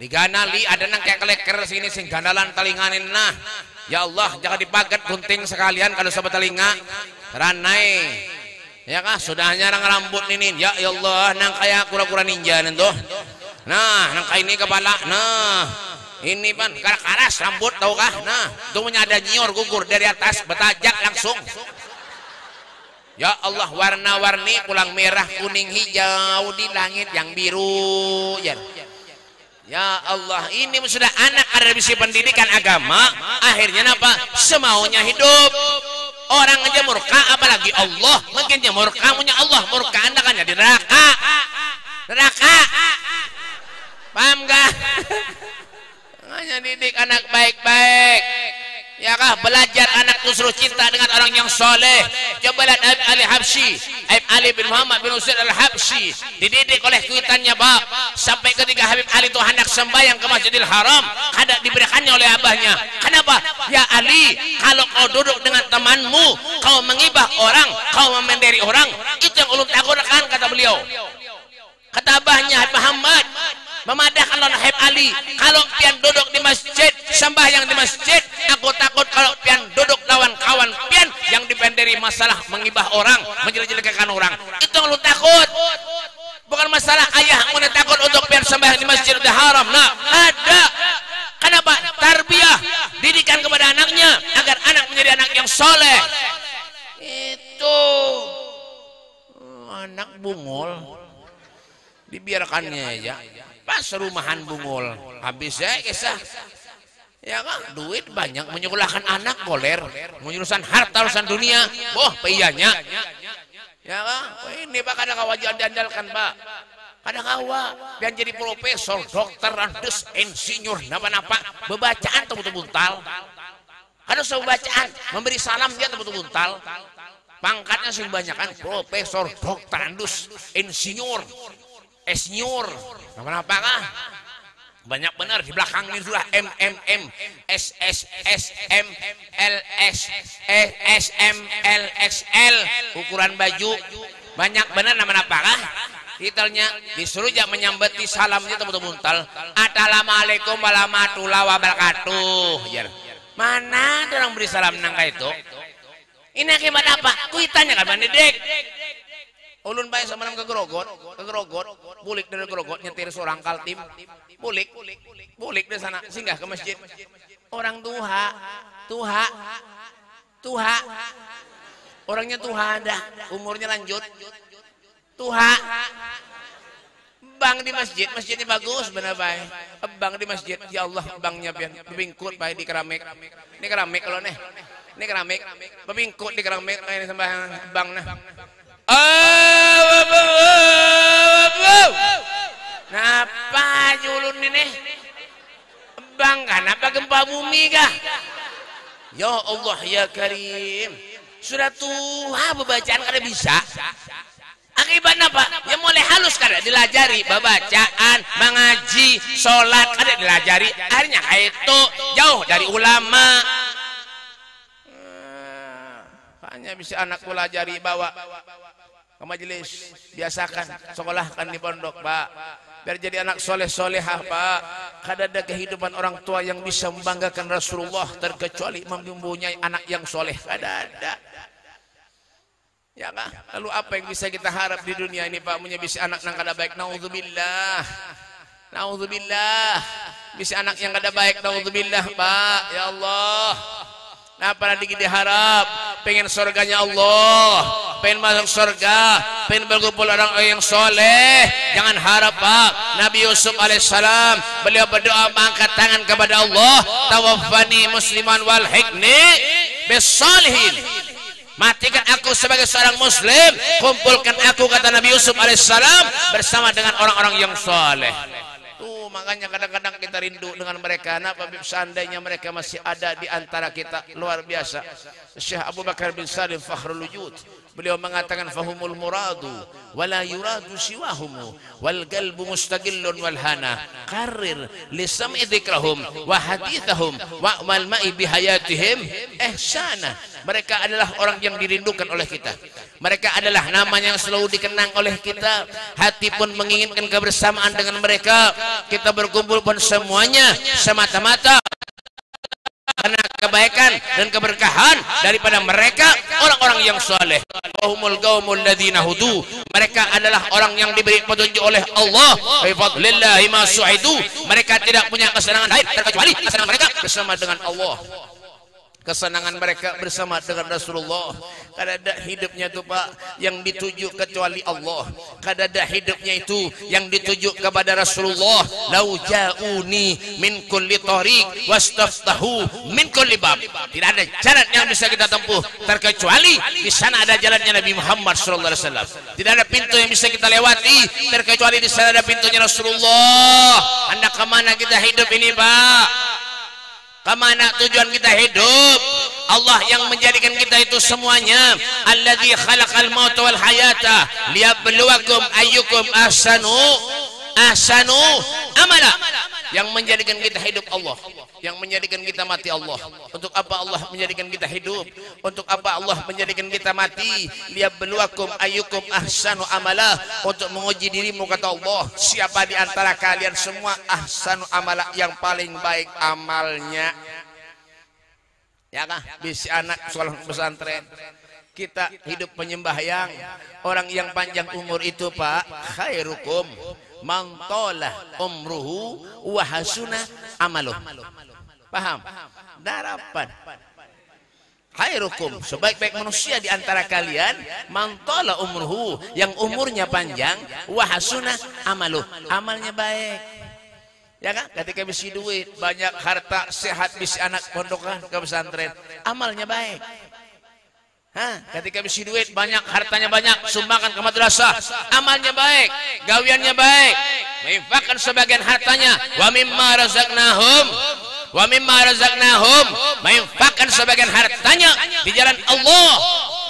Diganali ada nang kayak keleker sini sing gandalan telinganin nah. Ya Allah, jangan dipaket gunting sekalian kalau sobat telinga. Ranai. Ya kah, sudahnya nang rambut ini. Ya Allah, nang kayak kura-kura ninja nentuh. Nah, nang kayak ini kepala. Nah, ini pan karas rambut tahu kah? Nah, itu punya ada nyior gugur dari atas betajak langsung. Ya Allah, warna-warni pulang merah, kuning, hijau di langit yang biru. Ya Allah, ini sudah anak ada misi pendidikan agama. Akhirnya apa? Semaunya hidup. Orang aja murka, apalagi Allah. Mungkin dia murka, punya Allah murka anda kan jadi neraka. Neraka. Paham gak? Hanya didik anak baik-baik. Ya kah, belajar anak itu suruh cinta dengan orang yang soleh. Coba lihat Habib Ali Habsyi, Habib Ali bin Muhammad bin Usaid al-Habsyi, dididik oleh kuitannya Bab. Sampai ketika Habib Ali itu hendak sembahyang ke Masjidil Haram, kada diberikannya oleh abahnya. Kenapa? Ya Ali, kalau kau duduk dengan temanmu, kau mengibah orang, kau memenderi orang, itu yang ulun takutkan, kata beliau. Kata abahnya Habib Muhammad, memadahkan lawan Habib Ali, kalau pian duduk di masjid, sembahyang di masjid, aku takut kalau pian duduk lawan kawan pian yang dipenderi masalah mengibah orang, menjelek-jelekan orang. Itu yang lu takut. Bukan masalah ayah yang takut untuk pian sembahyang di Masjidil Haram. Nah, ada. Kenapa? Tarbiyah, didikan kepada anaknya agar anak menjadi anak yang soleh. Itu anak bungol dibiarkannya aja. Pas rumahan bungul habis ya kisah ya kan duit banyak menyekolahkan anak goler menjurusan harta urusan dunia boh peyanya ya kan ini Pak kadang kawajan diandalkan Pak kadang kawa dan jadi profesor dokter andes insinyur napa-napa bebacaan betul buntal kadang sebacaan memberi salam dia betul buntal pangkatnya sih banyak kan profesor dokter andes insinyur Esnyur, apa kah? Banyak benar di belakang ini sudah MMM, SSSM, LS, SM, LXL, ukuran baju banyak benar nama apa kah? titelnya disuruh jak menyambeti salamnya teman-teman. Assalamualaikum warahmatullahi wabarakatuh. Mana tuh orang beri salam nangka itu? Ini akibat apa? Kuitannya kan Bang Dedek. Ulun baik sama ke Grogot, bulik dari Grogot nyetir seorang Kaltim, bulik dari sana singgah ke masjid. Orang tuha, orangnya tuha dah, umurnya lanjut, tuha. Bang di masjid, masjidnya bagus benar baik. Bang di masjid, ya Allah bangnya pian, bingkut baik di keramik. Ini keramik kalau nih, ini keramik, bingkut di keramik ini sembah bang nah. Napa julun ini? Bang kan apa gempa bumi kah? Ya Allah ya Karim. Sudah tuha bacaan kada bisa. Akibatnya apa? Ya mulai halus kada dilajari bacaan, mengaji, sholat kada dilajari. Akhirnya itu jauh dari ulama. Hanya bisa anak pelajari bawa ke majelis, biasakan sekolahkan di pondok Pak, biar jadi anak soleh-solehah Pak. Kada ada kehidupan orang tua yang bisa membanggakan Rasulullah terkecuali mempunyai anak yang soleh, kada ada. Ya kan? Lalu apa yang bisa kita harap di dunia ini Pak? Punya bisa anak yang kada baik, naudzubillah, bisa anak yang kada baik, naudzubillah Pak. Ya Allah, nah apa nanti kita harap? Pengen surganya Allah, pengen masuk surga, pengen berkumpul orang yang soleh. Jangan harap Pak. Nabi Yusuf alaihissalam beliau berdoa mengangkat tangan kepada Allah, tawaffani musliman wal hikni bisalihin. Matikan aku sebagai seorang muslim, kumpulkan aku, kata Nabi Yusuf alaihissalam, bersama dengan orang-orang yang soleh. Tuh makanya kadang-kadang kita rindu dengan mereka. Kenapa? Seandainya mereka masih ada di antara kita, luar biasa. Syekh Abu Bakar bin Salim Fakhrul Wujud, beliau mengatakan fahumul muradu wala yuradu siwahumu wal qalbu mustaqillun wal hana qarrir li sam'i dzikrahum wa hadithahum wa amal ma'i bihayatihim ihsana. Mereka adalah orang yang dirindukan oleh kita. Mereka adalah namanya yang selalu dikenang oleh kita. Hati pun menginginkan kebersamaan dengan mereka. Kita berkumpul pun semuanya semata-mata karena kebaikan dan keberkahan daripada mereka, orang-orang yang soleh. Wahumul qaumul ladzina hudu. Mereka adalah orang yang diberi petunjuk oleh Allah. Bi fadlillahi ma su'idu. Mereka tidak punya kesenangan lain terkecuali kesenangan mereka bersama dengan Allah. Kesenangan mereka bersama dengan Rasulullah. Kada ada hidupnya itu Pak yang dituju kecuali Allah. Kada ada hidupnya itu yang dituju kepada Rasulullah. Lau ja'uni min kulli tariq wastaftahu min kulli bab. Tidak ada jalan yang bisa kita tempuh terkecuali di sana ada jalannya Nabi Muhammad sallallahu alaihi wasallam. Tidak ada pintu yang bisa kita lewati terkecuali di sana ada pintunya Rasulullah. Anda kemana kita hidup ini Pak? Kemana tujuan kita hidup? Allah yang menjadikan kita itu semuanya. Alladzi khalaqal mauta wal hayata liyabluwakum ayyukum ahsanu amala. Yang menjadikan kita hidup Allah, yang menjadikan kita mati Allah. Untuk apa Allah menjadikan kita hidup? Untuk apa Allah menjadikan kita mati? Liyabluwakum ayyukum ahsanu amala. Untuk menguji dirimu, kata Allah, siapa di antara kalian semua ahsanu amala, yang paling baik amalnya. Ya kah? Bisi anak sekolah pesantren. Kita hidup penyembahyang. Orang yang panjang umur itu Pak, khairukum man tala umruhu wa hasuna amaluh. Paham? Darapan. Khairukum, sebaik-baik manusia di antara kalian, man tala umruhu, yang umurnya panjang, wa hasuna amaluh, amalnya baik. Ya kan? Ketika bisi duit, banyak harta, sehat, bisi anak pondokan ke pesantren, amalnya baik. Ketika bisi duit, banyak hartanya, banyak sumbangkan ke madrasah, amalnya baik, gawiannya baik, menginfakkan sebagian hartanya, wa mimma razaqnahum, menginfakkan sebagian hartanya di jalan Allah.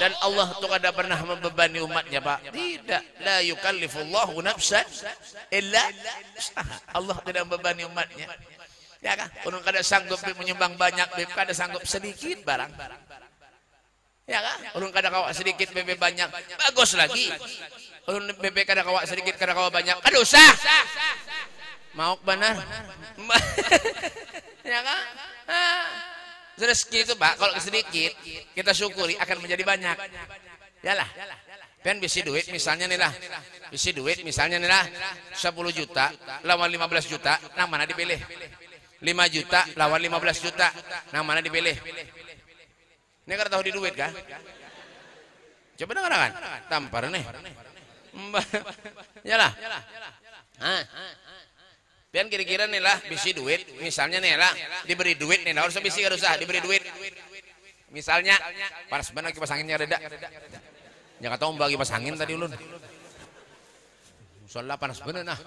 Dan Allah itu kada pernah membebani umatnya Pak. Tidak, la yukallifullahu nafsan illa usaha. Allah tidak membebani umatnya. Ya kan? Orang kada sanggup menyumbang banyak, kada sanggup sedikit barang. Ya kan? Orang kadang kawak sedikit bebe banyak, bagus lagi. ulun bebek kada kawa sedikit kada kawa banyak kada usah mau benar ya kan rezeki itu Pak kalau sedikit kita syukuri akan menjadi banyak yalah pen bisi duit misalnya nih lah bisi duit misalnya nih lah 10 juta lawan 15 juta nah mana dipilih 5 juta lawan 15 juta nah mana dipilih ini kada tahu di duit kah coba dengarkan tampar nih yalah pian kira-kira nih lah bisi duit misalnya nih lah diberi duit nih harus bisi gak usah diberi duit misalnya panas benar kipas anginnya reda jangan tahu bagi kipas angin tadi ulun soalnya panas benar nah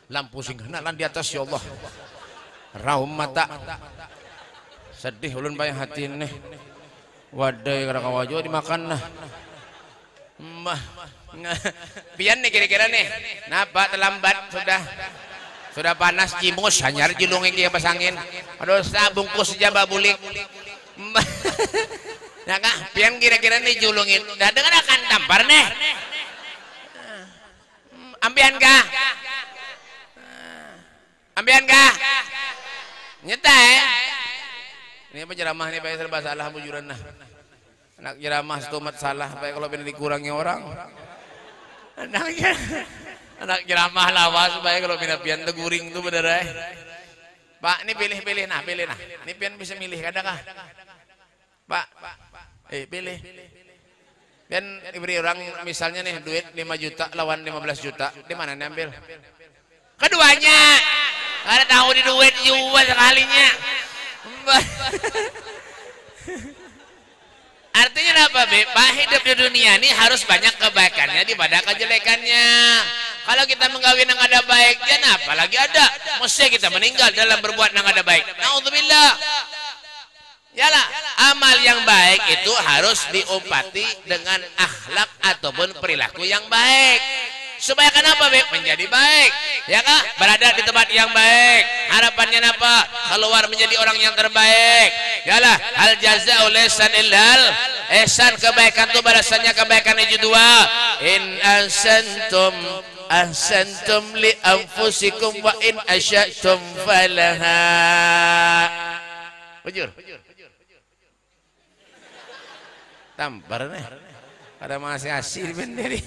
lampu singgana lan di atas ya Allah raum mata sedih ulun bayang hati nih wadai kada kawajo dimakan nah pian nih kira-kira nih napa terlambat sudah panas cimus hanyar julungin dia pas angin aduh bungkus saja babulik ya kak pian kira-kira nih julungin dah dengan akan tampar nih ambian kah nyata ini apa ceramah nih pak serba salah bujuran nah anak ceramah stomat salah pak kalau benar dikurangi orang anak ceramah lawas supaya kalau pindah pian teguring tuh bener Pak ini pilih nah ini pian bisa milih kadang Pak pilih pian diberi orang misalnya nih duit 5 juta lawan 15 juta di mana nih ambil keduanya ada tahu di duit juga sekalinya artinya apa Pak hidup di dunia ini harus banyak kebaikannya daripada kejelekannya. Kalau kita menggawin yang ada baiknya, nah apalagi ada. Mesti kita meninggal dalam berbuat yang ada baik. Na'udzubillah. Yalah, amal yang baik itu harus diupati dengan akhlak ataupun perilaku yang baik. Supaya kenapa baik? Menjadi baik. Ya kah? Berada di tempat yang baik. Harapannya apa? Keluar menjadi orang yang terbaik. Yalah, hal jaza'u laysa illal ihsan, kebaikan itu balasannya kebaikan itu dua. In ahsantum li anfusikum wa in asyatum falaha. Bujur. Tampar nih. Ada masih asih benderi.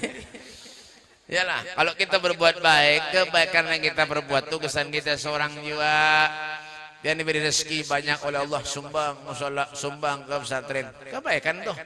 Yalah, kalau kita berbuat baik, kebaikan yang kita berbuat itu kesan kita seorang jiwa. Dia diberi rezeki banyak oleh Allah, sumbang ke pesantren. Kebaikan tuh.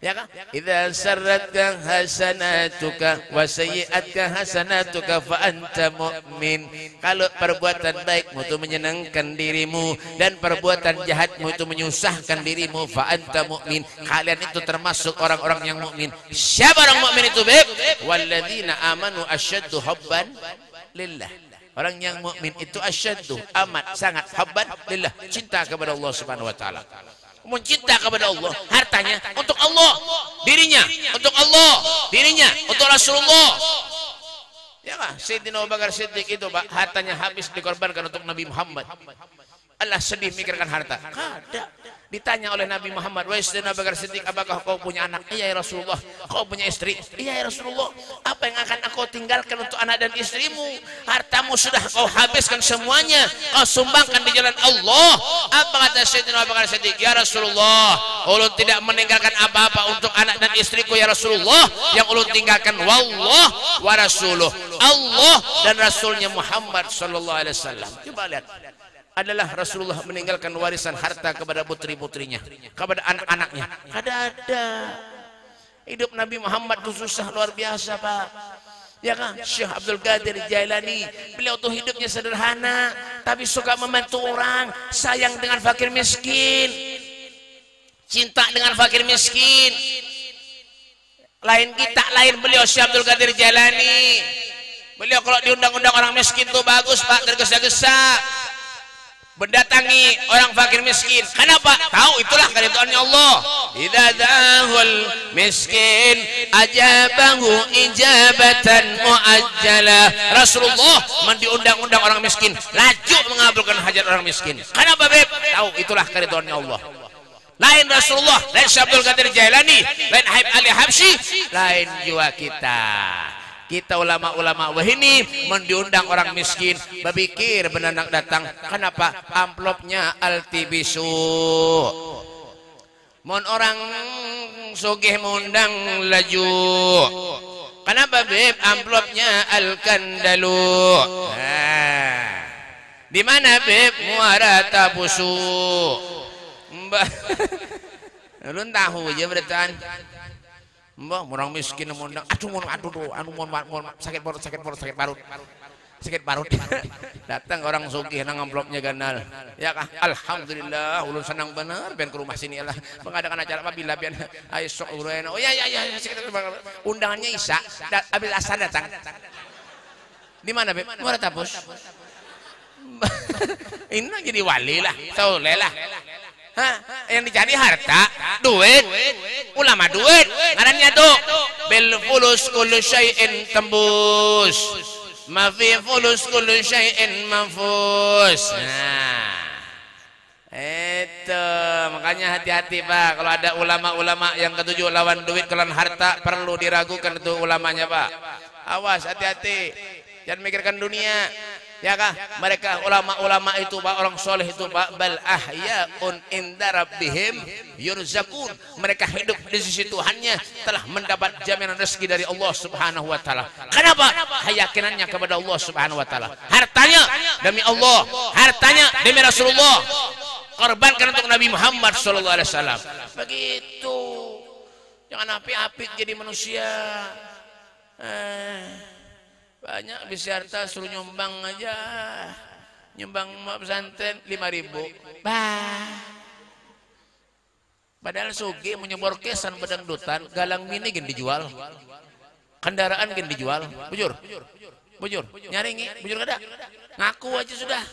Ya kan? Idza sarratka hasanatuka wa sayyi'atka hasanatuka fa anta mu'min. Kalau perbuatan baikmu itu menyenangkan dirimu dan perbuatan jahatmu itu menyusahkan dirimu, fa anta mu'min. Kalian itu termasuk orang-orang yang mukmin. Siapa orang mukmin itu, Beb? Walladzina amanu asyaddu hubban lillah. Orang yang mukmin itu asyaddu, amat sangat hubban lillah, cinta kepada Allah Subhanahu wa taala. Mencinta kepada Allah, hartanya untuk Allah, dirinya untuk Allah, dirinya untuk Rasulullah. Ya kan? Sayyidina Abu Bakar Siddiq itu Pak, hartanya habis dikorbankan untuk Nabi Muhammad. Allah sedih mikirkan harta. Kada. Ditanya oleh Nabi Muhammad, "Wahai Sayyidina Abu Bakar Siddiq, apakah kau punya anak?" "Iya ya Rasulullah." "Kau punya istri?" "Iya ya Rasulullah." "Apa yang akan aku tinggalkan untuk anak dan istrimu? Hartamu sudah kau habiskan semuanya, kau sumbangkan di jalan Allah." Apa kata Sayyidina Abu Bakar Siddiq? "Ya Rasulullah, ulun tidak meninggalkan apa-apa untuk anak dan istriku ya Rasulullah. Yang ulun tinggalkan wallah wa rasuluh, Allah dan Rasulnya Muhammad sallallahu alaihi wasallam." Coba lihat, adalah Rasulullah meninggalkan warisan harta kepada putri-putrinya, kepada anak-anaknya. Kada ada. Hidup Nabi Muhammad itu susah luar biasa Pak. Ya kan? Syekh Abdul Qadir Jailani, beliau tuh hidupnya sederhana, tapi suka membantu orang, sayang dengan fakir miskin, cinta dengan fakir miskin. Lain kita, lain beliau Syekh Abdul Qadir Jailani. Beliau kalau diundang-undang orang miskin tuh bagus Pak, tergesa-gesa mendatangi orang fakir miskin. Kenapa? Tahu itulah keridhaan Allah. Idza da'ahul miskin ajabahu ijabatan muajjalah. Rasulullah mendiundang-undang orang miskin, laju mengabulkan hajat orang miskin. Kenapa, Beb? Tahu itulah keridhaan Allah. Lain Rasulullah, lain Syekh Abdul Qadir Jailani, lain Habib Ali Habsyi, lain jiwa kita. Kita ulama-ulama wah ini mendiundang orang miskin, berpikir benar datang. Kenapa? Amplopnya altibisu. Mon orang sugih mengundang laju. Kenapa beb? Amplopnya alkandalu. Di mana beb? Muara tabusu. Mbak, lu tahu aja beratan. Mbak, orang miskin mengundang. Aduh, sakit parut. Datang orang sugih nang amplopnya ganal. Ya kah? Alhamdulillah, ulun senang bener ben ke rumah sini lah. Mengadakan acara apabila ben ayo sok urang. Oh ya, undangannya Isa, abil asar datang. Di mana, Beb? Muara Tapus. Ini jadi wali lah, soleh lah. Hah? Yang dicari harta, duit, ulama duit. Ngarannya tuh bil fulus kullu syai'in tembus. Ma fi fulus kullu syai'in manfus. Nah. Itu makanya hati-hati Pak, kalau ada ulama-ulama yang ketujuh lawan duit kalian harta perlu diragukan itu ulamanya Pak. Awas, hati-hati. Jangan mikirkan dunia. Ya kah? Mereka ulama-ulama itu Pak, orang soleh itu Pak, bal ahyaun inda rabbihim yurzakun. Mereka hidup di sisi Tuhannya, telah mendapat jaminan rezeki dari Allah Subhanahu wa taala. Kenapa? Keyakinannya kepada Allah Subhanahu wa taala. Hartanya demi Allah, hartanya demi Rasulullah. Korbankan untuk Nabi Muhammad sallallahu alaihi wasallam. Begitu. Jangan api-api jadi manusia. Banyak bisa harta suruh nyumbang aja, nyumbang pesantren 5.000. Padahal sugi menyebor kesan bedangdutan, galang mini gin dijual, kendaraan gin dijual, bujur, nyaringi, bujur kada, ngaku aja sudah.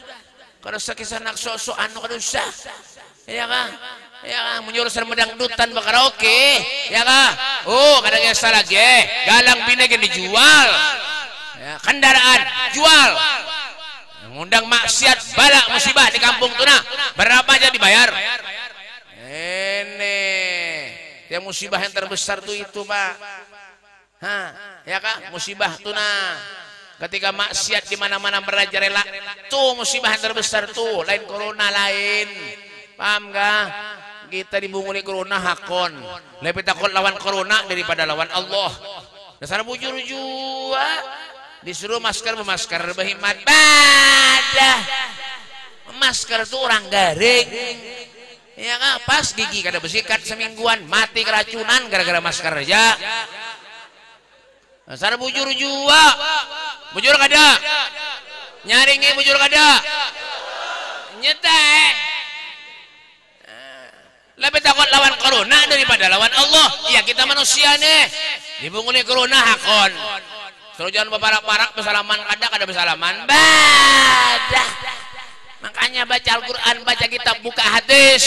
Kalau sakit anak sosok anu kada usah, ya kah? Ya kah? Menyuruh bedangdutan bakaraoke, ya kah? Oh kadang yang salah ge, galang mini gin dijual. Ya, kendaraan jual, mengundang maksiat balak musibah di kampung tuna berapa aja dibayar. Ini yang musibah yang terbesar tuh itu Pak. Ya kak, musibah tuna ketika maksiat di mana-mana merajalela tuh musibah yang terbesar tuh, lain corona lain, paham gak? Kita dibunguli corona hakon, lebih takut lawan corona daripada lawan Allah. Dasar bujur jua. Disuruh masker berhikmat badah. Masker itu orang garing. Ya kan? Pas gigi kada bersikat semingguan mati keracunan gara-gara masker aja. Dasar bujur jua. Bujur kada? Nyaringi bujur kada? Nyetek. Lebih takut lawan corona daripada lawan Allah. Ya kita manusia nih. Dibunguli corona hakon. Suruh jangan berparak-parak, bersalaman kada bersalaman badah. Makanya baca Al-Quran, baca kitab, buka hadis.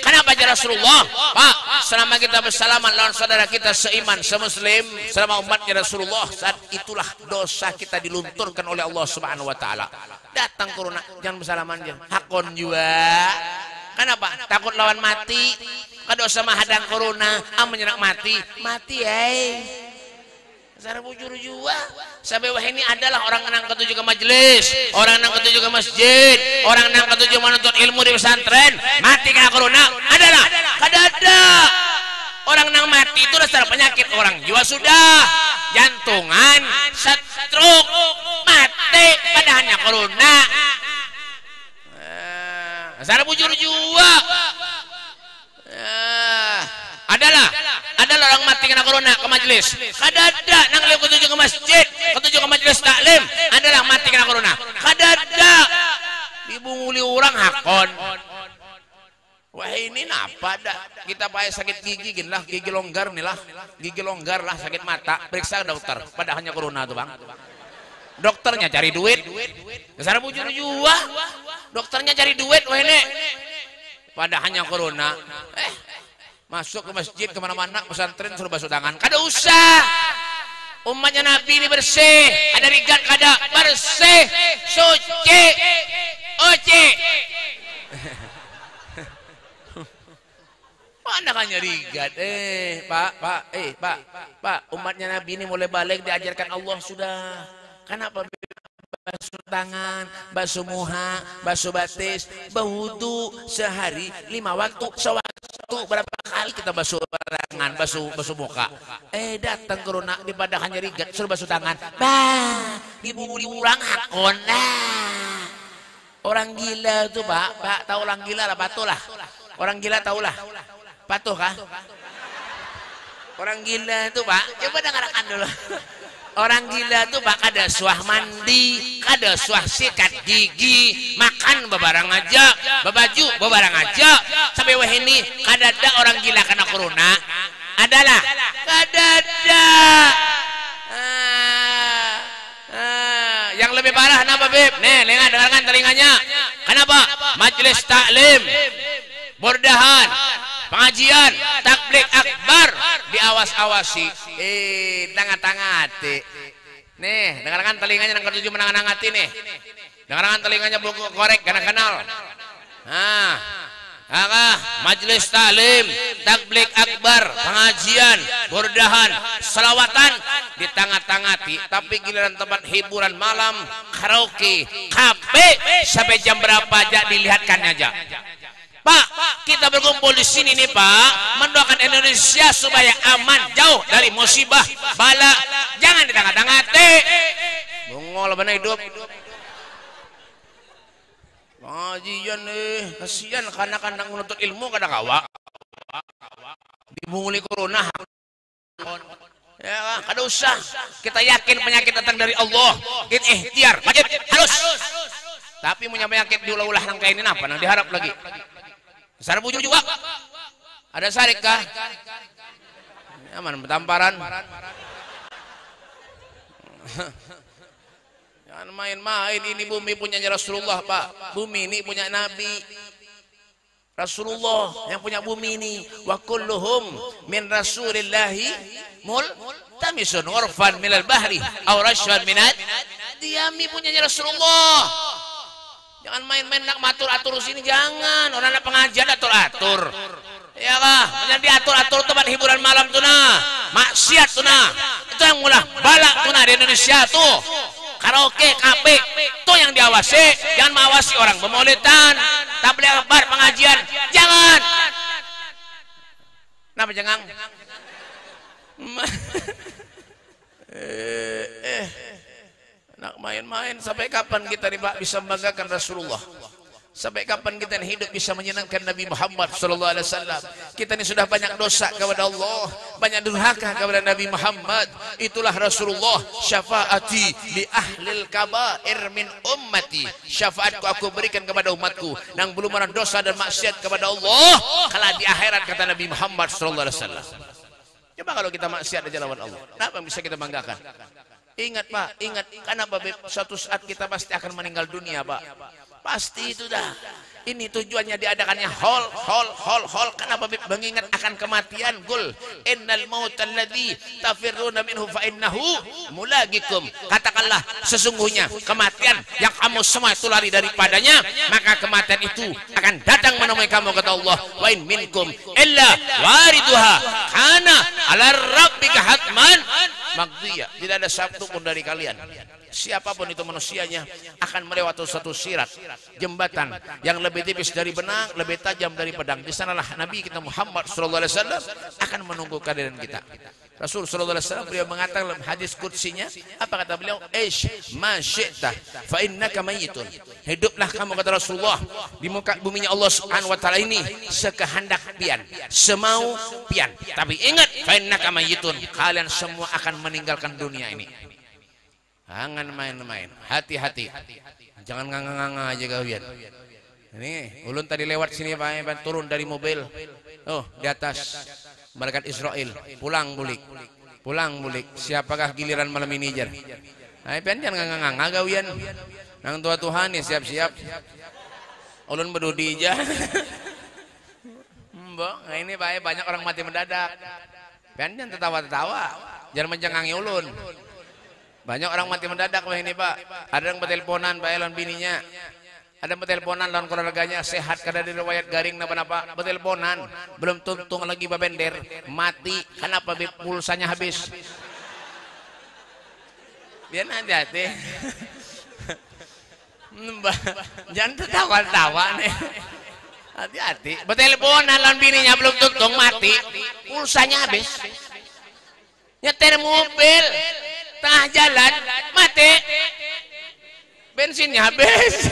Kenapa baca Rasulullah? Pak, selama kita bersalaman lawan saudara kita seiman, semuslim, selama umatnya Rasulullah, saat itulah dosa kita dilunturkan oleh Allah Subhanahu wa taala. Datang corona, jangan bersalaman dia. Hakon juga. Kenapa? Takut lawan mati. Kada usah mahadang corona, menyerak mati. Mati Cara bujur jua. Sampai wah ini adalah orang nang ketujuh ke majelis, orang nang ketujuh ke masjid, orang nang ketujuh menuntut ilmu di pesantren, mati kena corona. Adalah kada ada. Orang nang mati itu dasar penyakit orang jiwa sudah, jantungan, stroke, mati pada hanya corona. Cara bujur jua. Adalah orang mati kena corona ke majelis. Kada ada nang liu ketujuh ke masjid, ketujuh ke majelis taklim, adalah mati kena corona. Kada ada. Dibunguli orang hakon. Wah ini napa dah? Kita pakai sakit gigi gin lah, gigi longgar nih lah. Gigi longgar lah, sakit mata, periksa ke dokter. Pada hanya corona tuh, Bang. Dokternya cari duit. Dasar bujur jua. Dokternya cari duit wah ini. Pada hanya corona. Masuk ke masjid kemana-mana pesantren suruh basuh tangan. Kada usah. Umatnya Nabi ini bersih. Ada rigat kada bersih, suci, oci. Mana kan nyerigat? Pak, umatnya Nabi ini mulai balik diajarkan Allah sudah. Kenapa basuh tangan, basuh muha, basuh batis, berwudu sehari 5 waktu, sewaktu berapa kali kita basuh tangan, basuh muka. Datang corona di padakan nyerigat suruh basuh tangan. Bah, diulang hakon. Orang gila tuh Pak tahu orang gila lah, patuh lah. Orang gila tahulah. Patuh kah? Orang gila itu Pak, coba dengarkan dulu. Orang gila itu Pak kada suah mandi, kada suah sikat gigi, makan bebarang aja, bebaju bebarang aja. Sampai wah ini kada ada orang gila kena corona. Adalah? Kada ada. Yang lebih parah kenapa Beb? Nih, dengarkan telinganya. Kenapa? Majelis taklim, bordahan, pengajian, takblik akbar diawas-awasi. Tengah-tengah hati. Nih, dengarkan telinganya yang ketujuh menangan hati nih. Dengarkan telinganya buku korek karena kenal. Majelis taklim, takblik akbar, pengajian, bordahan, selawatan di tengah-tengah, tapi giliran tempat hiburan malam, karaoke, kafe sampai jam berapa aja dilihatkan aja. Pak, kita berkumpul di sini nih Pak, mendoakan Indonesia supaya aman, jauh dari musibah, bala. Jangan di tengah-tengah hati. Bungol benar hidup. Pengajian nih, kasihan kanak-kanak menuntut ilmu kada kawa. Dibunguli corona. Ya, kada usah. Kita yakin penyakit datang dari Allah. Kita ikhtiar, wajib, harus. Tapi punya penyakit diulah-ulah nang kainin apa? Nang diharap lagi. Besar buju juga. Ada sarik kah? Aman tamparan. Jangan main-main, ini bumi punyanya Rasulullah Pak. Bumi ini punya Nabi Rasulullah yang punya bumi ini. Wa kulluhum min rasulillahi multamisun urfan minal bahri aw rashwan minat diami punyanya Rasulullah. Jangan main-main nak matur-atur sini, jangan. Orang nak pengajian atur-atur. Ya lah, menjadi atur-atur tempat hiburan malam tuh nah. Maksiat tuh nah. Itu yang mulah balak tuh nah di Indonesia tuh. Karaoke, kafe, itu yang diawasi. Jangan mengawasi orang pemaulidan, tabligh akbar, pengajian. Jangan. Kenapa jangan? Nak main-main. Sampai kapan kita nih Pak bisa membanggakan Rasulullah? Sampai kapan kita hidup bisa menyenangkan Nabi Muhammad sallallahu alaihi wasallam? Kita ini sudah banyak dosa kepada Allah, banyak durhaka kepada Nabi Muhammad. Itulah Rasulullah, syafaati li ahlil kabair min ummati. Syafaatku aku berikan kepada umatku yang belum pernah dosa dan maksiat kepada Allah kala di akhirat, kata Nabi Muhammad sallallahu alaihi wasallam. Coba kalau kita maksiat aja lawan Allah, apa yang bisa kita banggakan? Ingat Pak, ingat, kenapa suatu saat kita pasti akan meninggal dunia Pak. Pasti itu dah. Ini tujuannya diadakannya hol. Kenapa mengingat akan kematian? Qul innal mautal ladzi tafirruna minhu fa innahu mulaqikum. Katakanlah sesungguhnya kematian yang kamu semua itu lari daripadanya, maka kematian itu akan datang menemui kamu, kata Allah. Wa in minkum illa wariduha kana 'ala rabbika hatman maqdiyah. Tidak ada satu pun dari kalian, siapapun itu manusianya, akan melewati suatu sirat, jembatan yang lebih tipis dari benang, lebih tajam dari pedang. Di sanalah Nabi kita Muhammad sallallahu alaihi wasallam akan menunggu kehadiran kita. Rasul sallallahu alaihi wasallam beliau mengatakan dalam hadis qudsinya, apa kata beliau? Ish ma syi'ta fa innaka mayyitun. Hiduplah kamu, kata Rasulullah, di muka buminya Allah Subhanahu wa taala ini sekehendak pian, semau pian. Tapi ingat, fa innaka mayyitun, kalian semua akan meninggalkan dunia ini. Jangan main-main, hati-hati. Jangan nganga-nganga aja kalian. Ini ulun tadi lewat sini Pak, turun dari mobil. Oh, di atas malaikat Israel, pulang bulik. Siapakah giliran malam ini jar? Nah, jangan nganga-nganga kalian. Nang tua Tuhan ya siap-siap. Ulun berdudi aja. Mbok, nah ini Pak, banyak orang mati mendadak. Jangan tertawa-tertawa. Jangan mencengangi ulun. Banyak orang mati mendadak wah ini Pak. Ada yang berteleponan Pak Elon bininya. Ada beteleponan lawan keluarganya sehat kada riwayat garing napa-napa beteleponan belum tuntung lagi babender mati kenapa pulsanya habis. Dia hati-hati. Jangan tertawa-tawa nih. Hati-hati. Beteleponan lawan bininya belum tuntung mati pulsanya habis. Nyetir mobil tengah jalan mati bensinnya habis.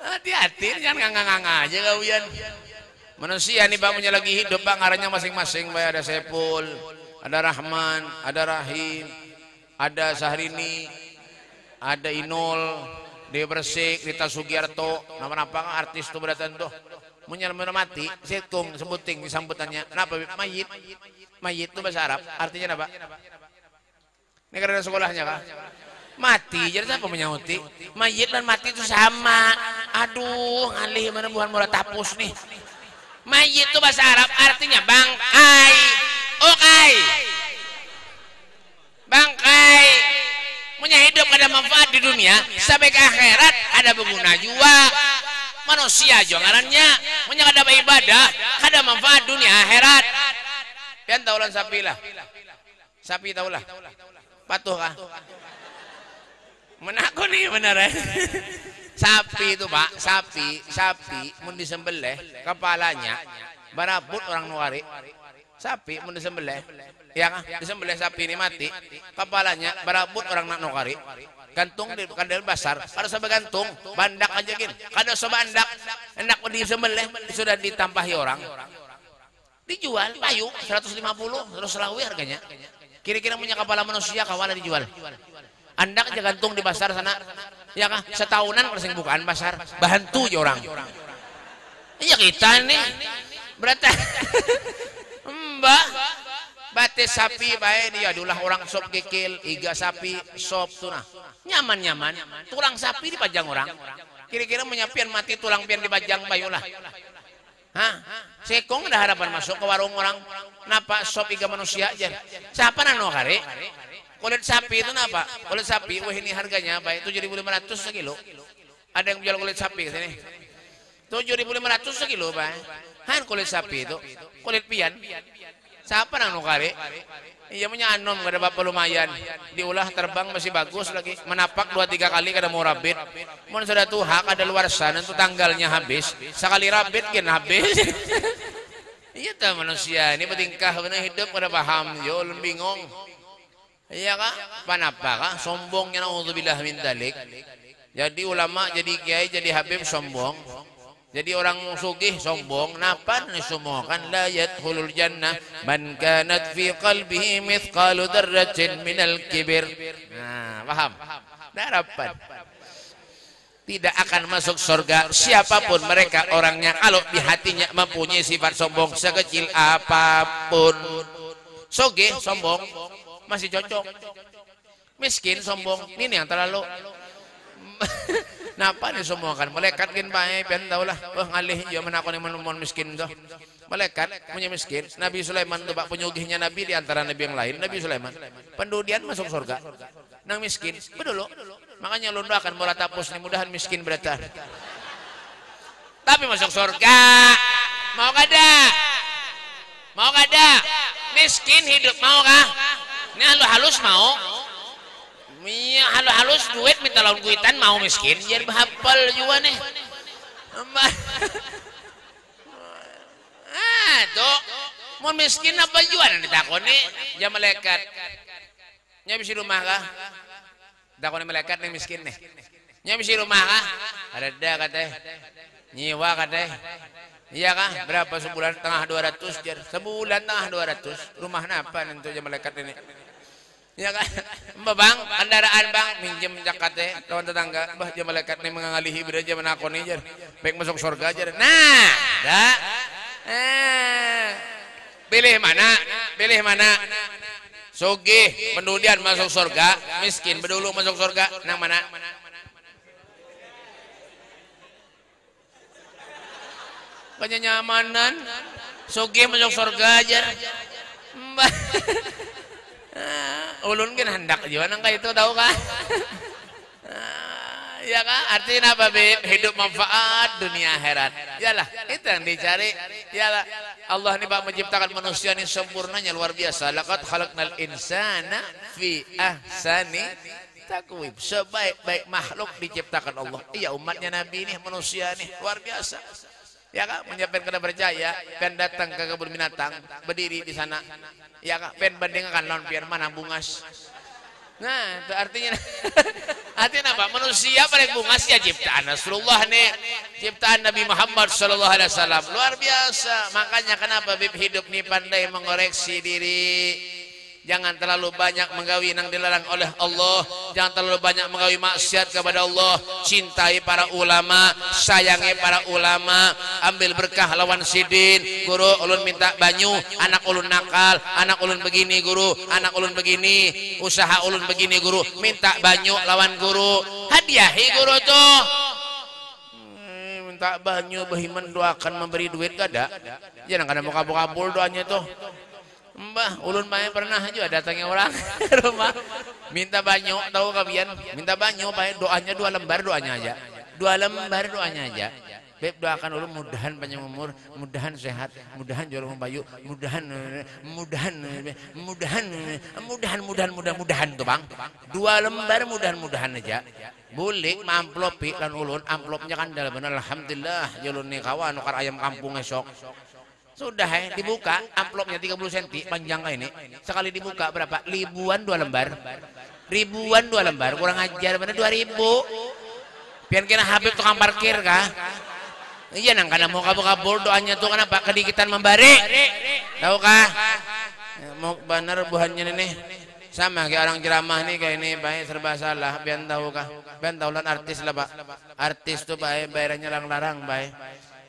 Hati-hati jangan nganga-nganga aja kawian. Manusia nih bang punya lagi hidup bang arahnya masing-masing. Ada Sepul, ada Rahman, ada Rahim, ada Sahrini, ada Inul, Dewi Persik, Rita Sugiarto, nama-nama artis tuh beratan tuh. Menyelamat mati, setung sebuting disambutannya. Kenapa? Mayit. Mayit itu bahasa Arab. Artinya apa? Ini karena sekolahnya kah? Mati, jadi siapa menyauti? Mayit dan mati itu sama. Aduh, ngalih mana bukan murah tapus nih. Mayit itu bahasa Arab artinya bangkai. Okai. Bangkai. Punya hidup ada manfaat di dunia, sampai ke akhirat ada berguna juga. Manusia janganannya punya ada ibadah, ada manfaat dunia akhirat. Pian taulan sapi lah. Sapi taulah. Patuh kah? Menaku nih bener ya. Sapi itu pak, sapi mun disembelih kepalanya barabut orang nuari. Sapi mun disembelih, ya kan? Disembelih sapi ini mati, kepalanya barabut orang nak nuari. Gantung di kandel basar, pada sobat gantung, bandak aja gin. Kada sobat bandak, hendak disembelih sudah ditampahi orang. Dijual payu 150, terus selawi harganya. Kira-kira punya kepala manusia kawan dijual. Andak aja gantung di pasar sana, ya kah? Setahunan persing bukaan pasar, bantu aja orang. Iya kita nih, berarti mbak, batis sapi baik dia, dulah orang sop kikil, iga sapi sop tunah, nyaman, tulang sapi dipajang orang. Kira-kira menyapian mati tulang pian dipajang bayulah. Hah? Sekong dah harapan masuk ke warung orang, napa sop iga manusia aja. Siapa nano kare? Kulit sapi itu apa? Kulit sapi, wah ini harganya baik 7.500 sekilo. Ada yang jual kulit sapi ke sini. 7.500 sekilo, Pak. Han kulit sapi itu, kulit pian. Siapa nang nukari? Iya punya anom kada bapak lumayan. Diulah terbang masih bagus lagi. Menapak 2-3 kali kada mau rabit. Mun sudah tuha kada luar sana itu tanggalnya habis. Sekali rabit kan habis. Iya tuh manusia ini bertingkah benar hidup kada paham. Yo bingung. Iya kak, panapa kak? Sombongnya naudzubillah min dzalik. Jadi ulama, jadi kiai, jadi habib sombong. Jadi orang sugih sombong. Napa nih semua kan? La yadkhulul jannah man kanat fi qalbihi mithqalu dzarratin minal kibir. Nah, paham? Darapan. Tidak akan masuk surga siapapun mereka orangnya kalau di hatinya mempunyai sifat sombong sekecil apapun. Sugih sombong masih cocok, miskin sombong ini yang terlalu. Napa nih semua kan malaikat kan baik pian taulah wah ngalih ya menakon yang menemon miskin tuh malaikat punya miskin. Nabi Sulaiman tuh pak penyugihnya Nabi di antara Nabi yang lain. Nabi Sulaiman pendudian masuk surga nang miskin bedulu makanya lu akan bola tapus nih mudahan miskin berata tapi masuk surga. Mau kada miskin hidup mau kah? Ini halus mau, iya halus duit minta lawan kuitan mau miskin, jadi hafal juga nih. Tuh, mau miskin apa juga nanti takoni, jam malaikat. Nyabisi rumah kah? Takoni malaikat nih miskin nih. Nyabisi rumah kah? Ada katanya, nyiwa katanya. Iya kah? Berapa sebulan tengah 200 jar? Sebulan tengah 200. Rumah napa nanti jam malaikat ini? Ya kan, mbak bang, kendaraan bang, minjem jakate, kawan tetangga, mbah jam malaikat nih mengalihi beraja menakoni jar, baik masuk surga jar. Nah, dah, pilih mana, sugih, pendudian masuk surga, miskin bedulu masuk surga, nang mana? Kenyamanan, sugih masuk surga jar, mbah. Ulun kan hendak juga nang itu tahu kan? Ya kan? Artinya apa, Bib? Hidup manfaat dunia akhirat. Yalah, itu yang dicari. Yalah, Allah ini Pak menciptakan manusia ini sempurnanya luar biasa. Laqad khalaqnal insana fi ahsani takwim. Sebaik-baik makhluk diciptakan Allah. Iya, umatnya Nabi ini manusia ini luar biasa. Ya kan, menyiapkan kena percaya, pen datang ke kebun binatang, berdiri di sana. Ya kan, pen bandingkan lawan biar mana bungas. Nah, itu artinya artinya apa? Manusia paling bungas ya ciptaan Rasulullah nih, ciptaan Nabi Muhammad sallallahu alaihi wasallam. Luar biasa. Makanya kenapa Bib hidup nih pandai mengoreksi diri. Jangan terlalu banyak menggawi yang dilarang oleh Allah. Jangan terlalu banyak menggawi maksiat kepada Allah. Cintai para ulama, sayangi para ulama. Ambil berkah lawan sidin. Guru ulun minta banyu, anak ulun nakal, anak ulun begini guru, anak ulun begini, usaha ulun begini guru, minta banyu lawan guru. Hadiahi guru tuh. Minta banyu bahiman doakan memberi duit gak ada. Jangan kadang mau kabul-kabul doanya tuh. Mbah, ulun main pernah juga datangnya orang rumah minta banyu, tahu kalian? Minta banyu, doanya 2 lembar doanya aja. 2 lembar doanya aja. Beb doakan ulun mudahan panjang umur, mudahan sehat, mudahan jual membayu, mudahan tuh Bang. 2 lembar mudahan aja. Boleh mamplopi lan ulun, amplopnya kan dalam benar alhamdulillah julun nih kawan nukar ayam kampung esok. Sudah dibuka amplopnya 30 cm panjang kayak ini. Sekali dibuka berapa? Ribuan 2 lembar. Ribuan 2 lembar. Kurang ajar bener 2000. Pian kena Habib tukang parkir kah? Iya nang karena mau kabul-kabul doanya tuh kenapa? Kedikitan membari. Tahu kah? Mau bener buhannya nih. Sama kayak orang ceramah nih kayak ini baik serba salah. Pian tahu kah? Pian tahu lan artis lah Pak. Artis tuh baik bayarannya larang-larang baik.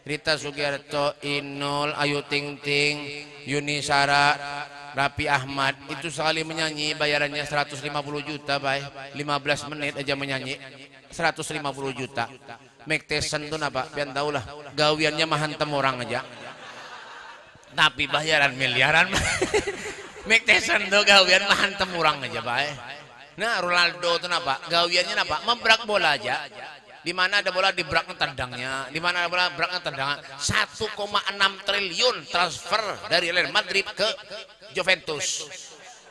Rita Sugiarto, Inul, Ayu Ting Ting, Yuni Sara, Raffi Ahmad itu sekali menyanyi bayarannya 150 juta, bay. 15 menit aja menyanyi 150 juta. Mike Tyson tuh apa? Biar tahu lah, gawiannya mah hantem orang aja. Tapi bayaran miliaran. Mike Tyson tuh gawian mah hantem orang aja, bay. Nah, Ronaldo tuh apa? Gawiannya apa? Membrak bola aja. Di mana ada bola di braknya tendangnya, di mana ada bola braknya tendangnya. 1,6 triliun transfer dari Real Madrid ke Juventus.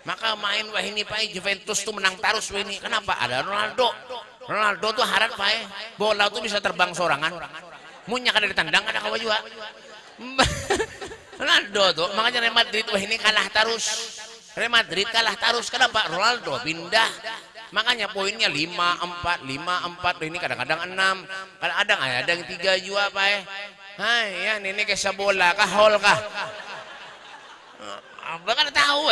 Maka main wah ini Pak Juventus tuh menang terus wah ini. Kenapa? Ada Ronaldo. Ronaldo tuh harap Pak bola tuh bisa terbang sorangan. Munya kada ditendang ada kawa juga. Ronaldo tuh makanya Real Madrid wah ini kalah terus. Real Madrid kalah terus. Kenapa? Ronaldo pindah. Makanya poinnya 5-4 ini kadang-kadang 6, kadang-kadang ada yang 3 juga Pak. Hai ya ini kayak bola kah hol kah? Abang kan tahu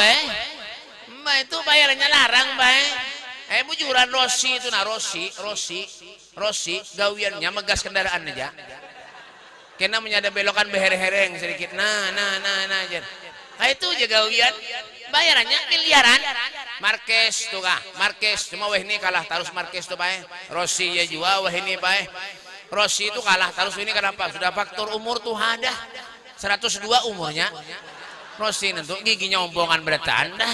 Mbak itu bayarannya larang Pak. Bujuran Rossi itu nah Rossi gawiannya megas kendaraan aja. Kena ada belokan beher-hereng sedikit. Nah aja. Itu aja gawian. Bayarannya miliaran. Marquez tuh kah? Marquez cuma wah ini kalah terus Marquez tuh Pak. Rossi ya juga wah ini Pak. Rossi itu kalah terus ini kenapa? Sudah faktor umur tuh ada 102 umurnya. Rossi itu giginya ombongan bertanda.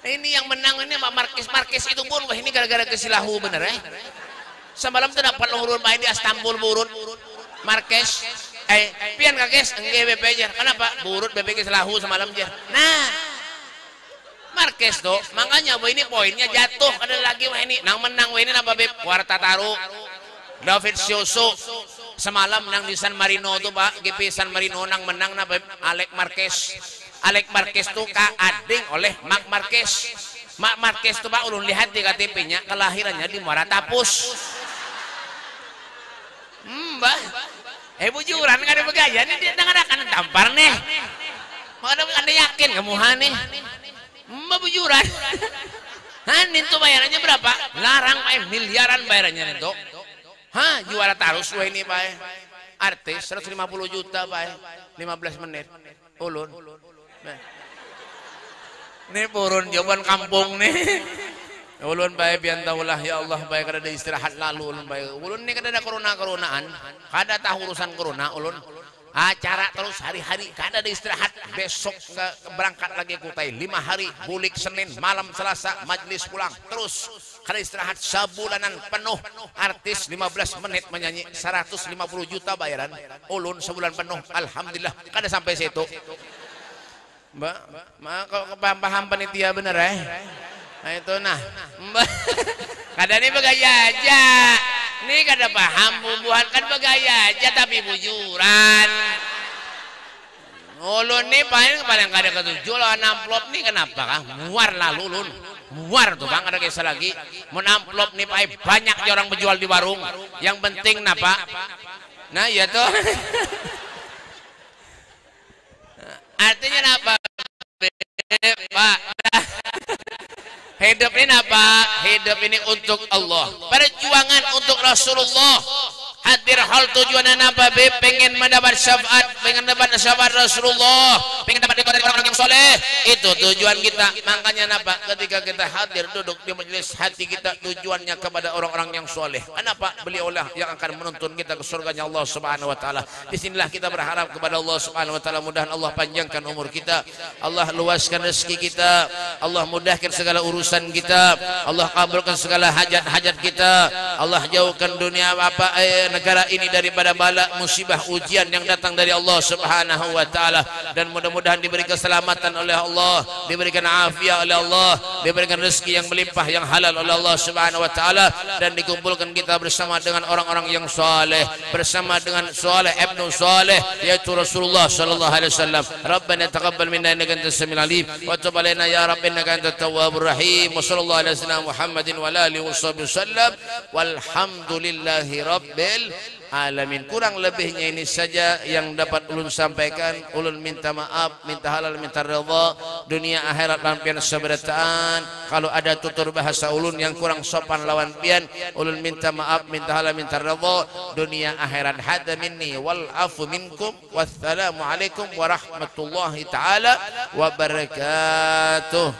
Ini yang menang ini Marquez itu pun wah ini gara-gara kesilahu bener Semalam tuh dapat urun Pak di Istanbul burut Marquez. Pian kakes enggak BP aja. Kenapa? Burut BP keselahu semalam aja. Nah, Marquez tuh, makanya wah ini poinnya jatuh. Ada lagi wah ini, nang menang wah ini apa Beb? Warta Taru, David Sioso, semalam nang di San Marino tuh Pak, GP San Marino nang menang na Beb? Alex Marquez tuh kaading oleh Marc Marquez. Marc Marquez tuh Pak ulun lihat di KTP-nya kelahirannya di Muara Tapus. Mbah. Bujuran kan ada begaya nih dia dengan akan tampar nih. Mana anda yakin kamu nih? Mbak bujuran. Hanin tuh bayarannya berapa? Larang Pak miliaran bayarannya itu. Juara tarus wah ini Pak. Artis 150 juta Pak. 15 menit. Ulun. Ini purun jawaban kampung nih. Ulun baik biar tahulah ya Allah baik kada ada istirahat lalu ulun baik. Ulun ini kada ada corona-coronaan. Kada tahu urusan corona ulun. acara terus hari-hari kada ada istirahat. Besok berangkat lagi kutai 5 hari, bulik Senin malam Selasa majlis pulang terus kada istirahat sabulanan penuh. Artis 15 menit menyanyi 150 juta bayaran ulun sebulan penuh. Alhamdulillah kada sampai situ. Mbak, kok paham panitia bener nah itu Mbak kada nih begaya aja nih kada paham bubuhan kan begaya aja tapi bujuran ulun nih paling kada ketujuh lawan amplop nih kenapa kah muar lalu ulun muar tuh bang ada kisah lagi mau amplop nih banyak orang menjual di warung yang penting napa nah ya tuh artinya apa Pak? Hidup ini apa? Hidup ini untuk Allah. Perjuangan untuk Rasulullah. Hadir hal tujuannya apa? Pengen mendapat syafaat, pengen mendapat syafaat Rasulullah, pengen dapat dari orang-orang yang soleh. Itu tujuan kita. Makanya apa? Ketika kita hadir duduk di majelis hati kita tujuannya kepada orang-orang yang soleh. Kenapa? Beliaulah yang akan menuntun kita ke surganya Allah Subhanahu Wa Taala. Disinilah kita berharap kepada Allah Subhanahu Wa Taala. Mudah Allah panjangkan umur kita, Allah luaskan rezeki kita, Allah mudahkan segala urusan kita, Allah kabulkan segala hajat-hajat kita, Allah jauhkan dunia negara ini daripada bala musibah ujian yang datang dari Allah Subhanahu Wa Taala, dan mudah-mudahan diberi keselamatan oleh Allah, diberikan afiat oleh Allah, diberikan rezeki yang melimpah yang halal oleh Allah Subhanahu Wa Taala, dan dikumpulkan kita bersama dengan orang-orang yang saleh, bersama dengan saleh ibnu saleh yaitu Rasulullah sallallahu alaihi wasallam. Rabbana taqabbal minna innaka antas samiul alim wa tub alaina ya rabbi innaka antat tawwabur rahim. Wa sallallahu alaihi wasallam Muhammadin wa alihi wasallam. Walhamdulillahi rabbil alamin. Kurang lebihnya ini saja yang dapat ulun sampaikan. Ulun minta maaf, minta halal, minta redha dunia akhirat lampian sabarataan. Kalau ada tutur bahasa ulun yang kurang sopan lawan pian, ulun minta maaf, minta halal, minta redha dunia akhirat. Hadza minni wal afu minkum. Wassalamu alaikum warahmatullahi taala wabarakatuh.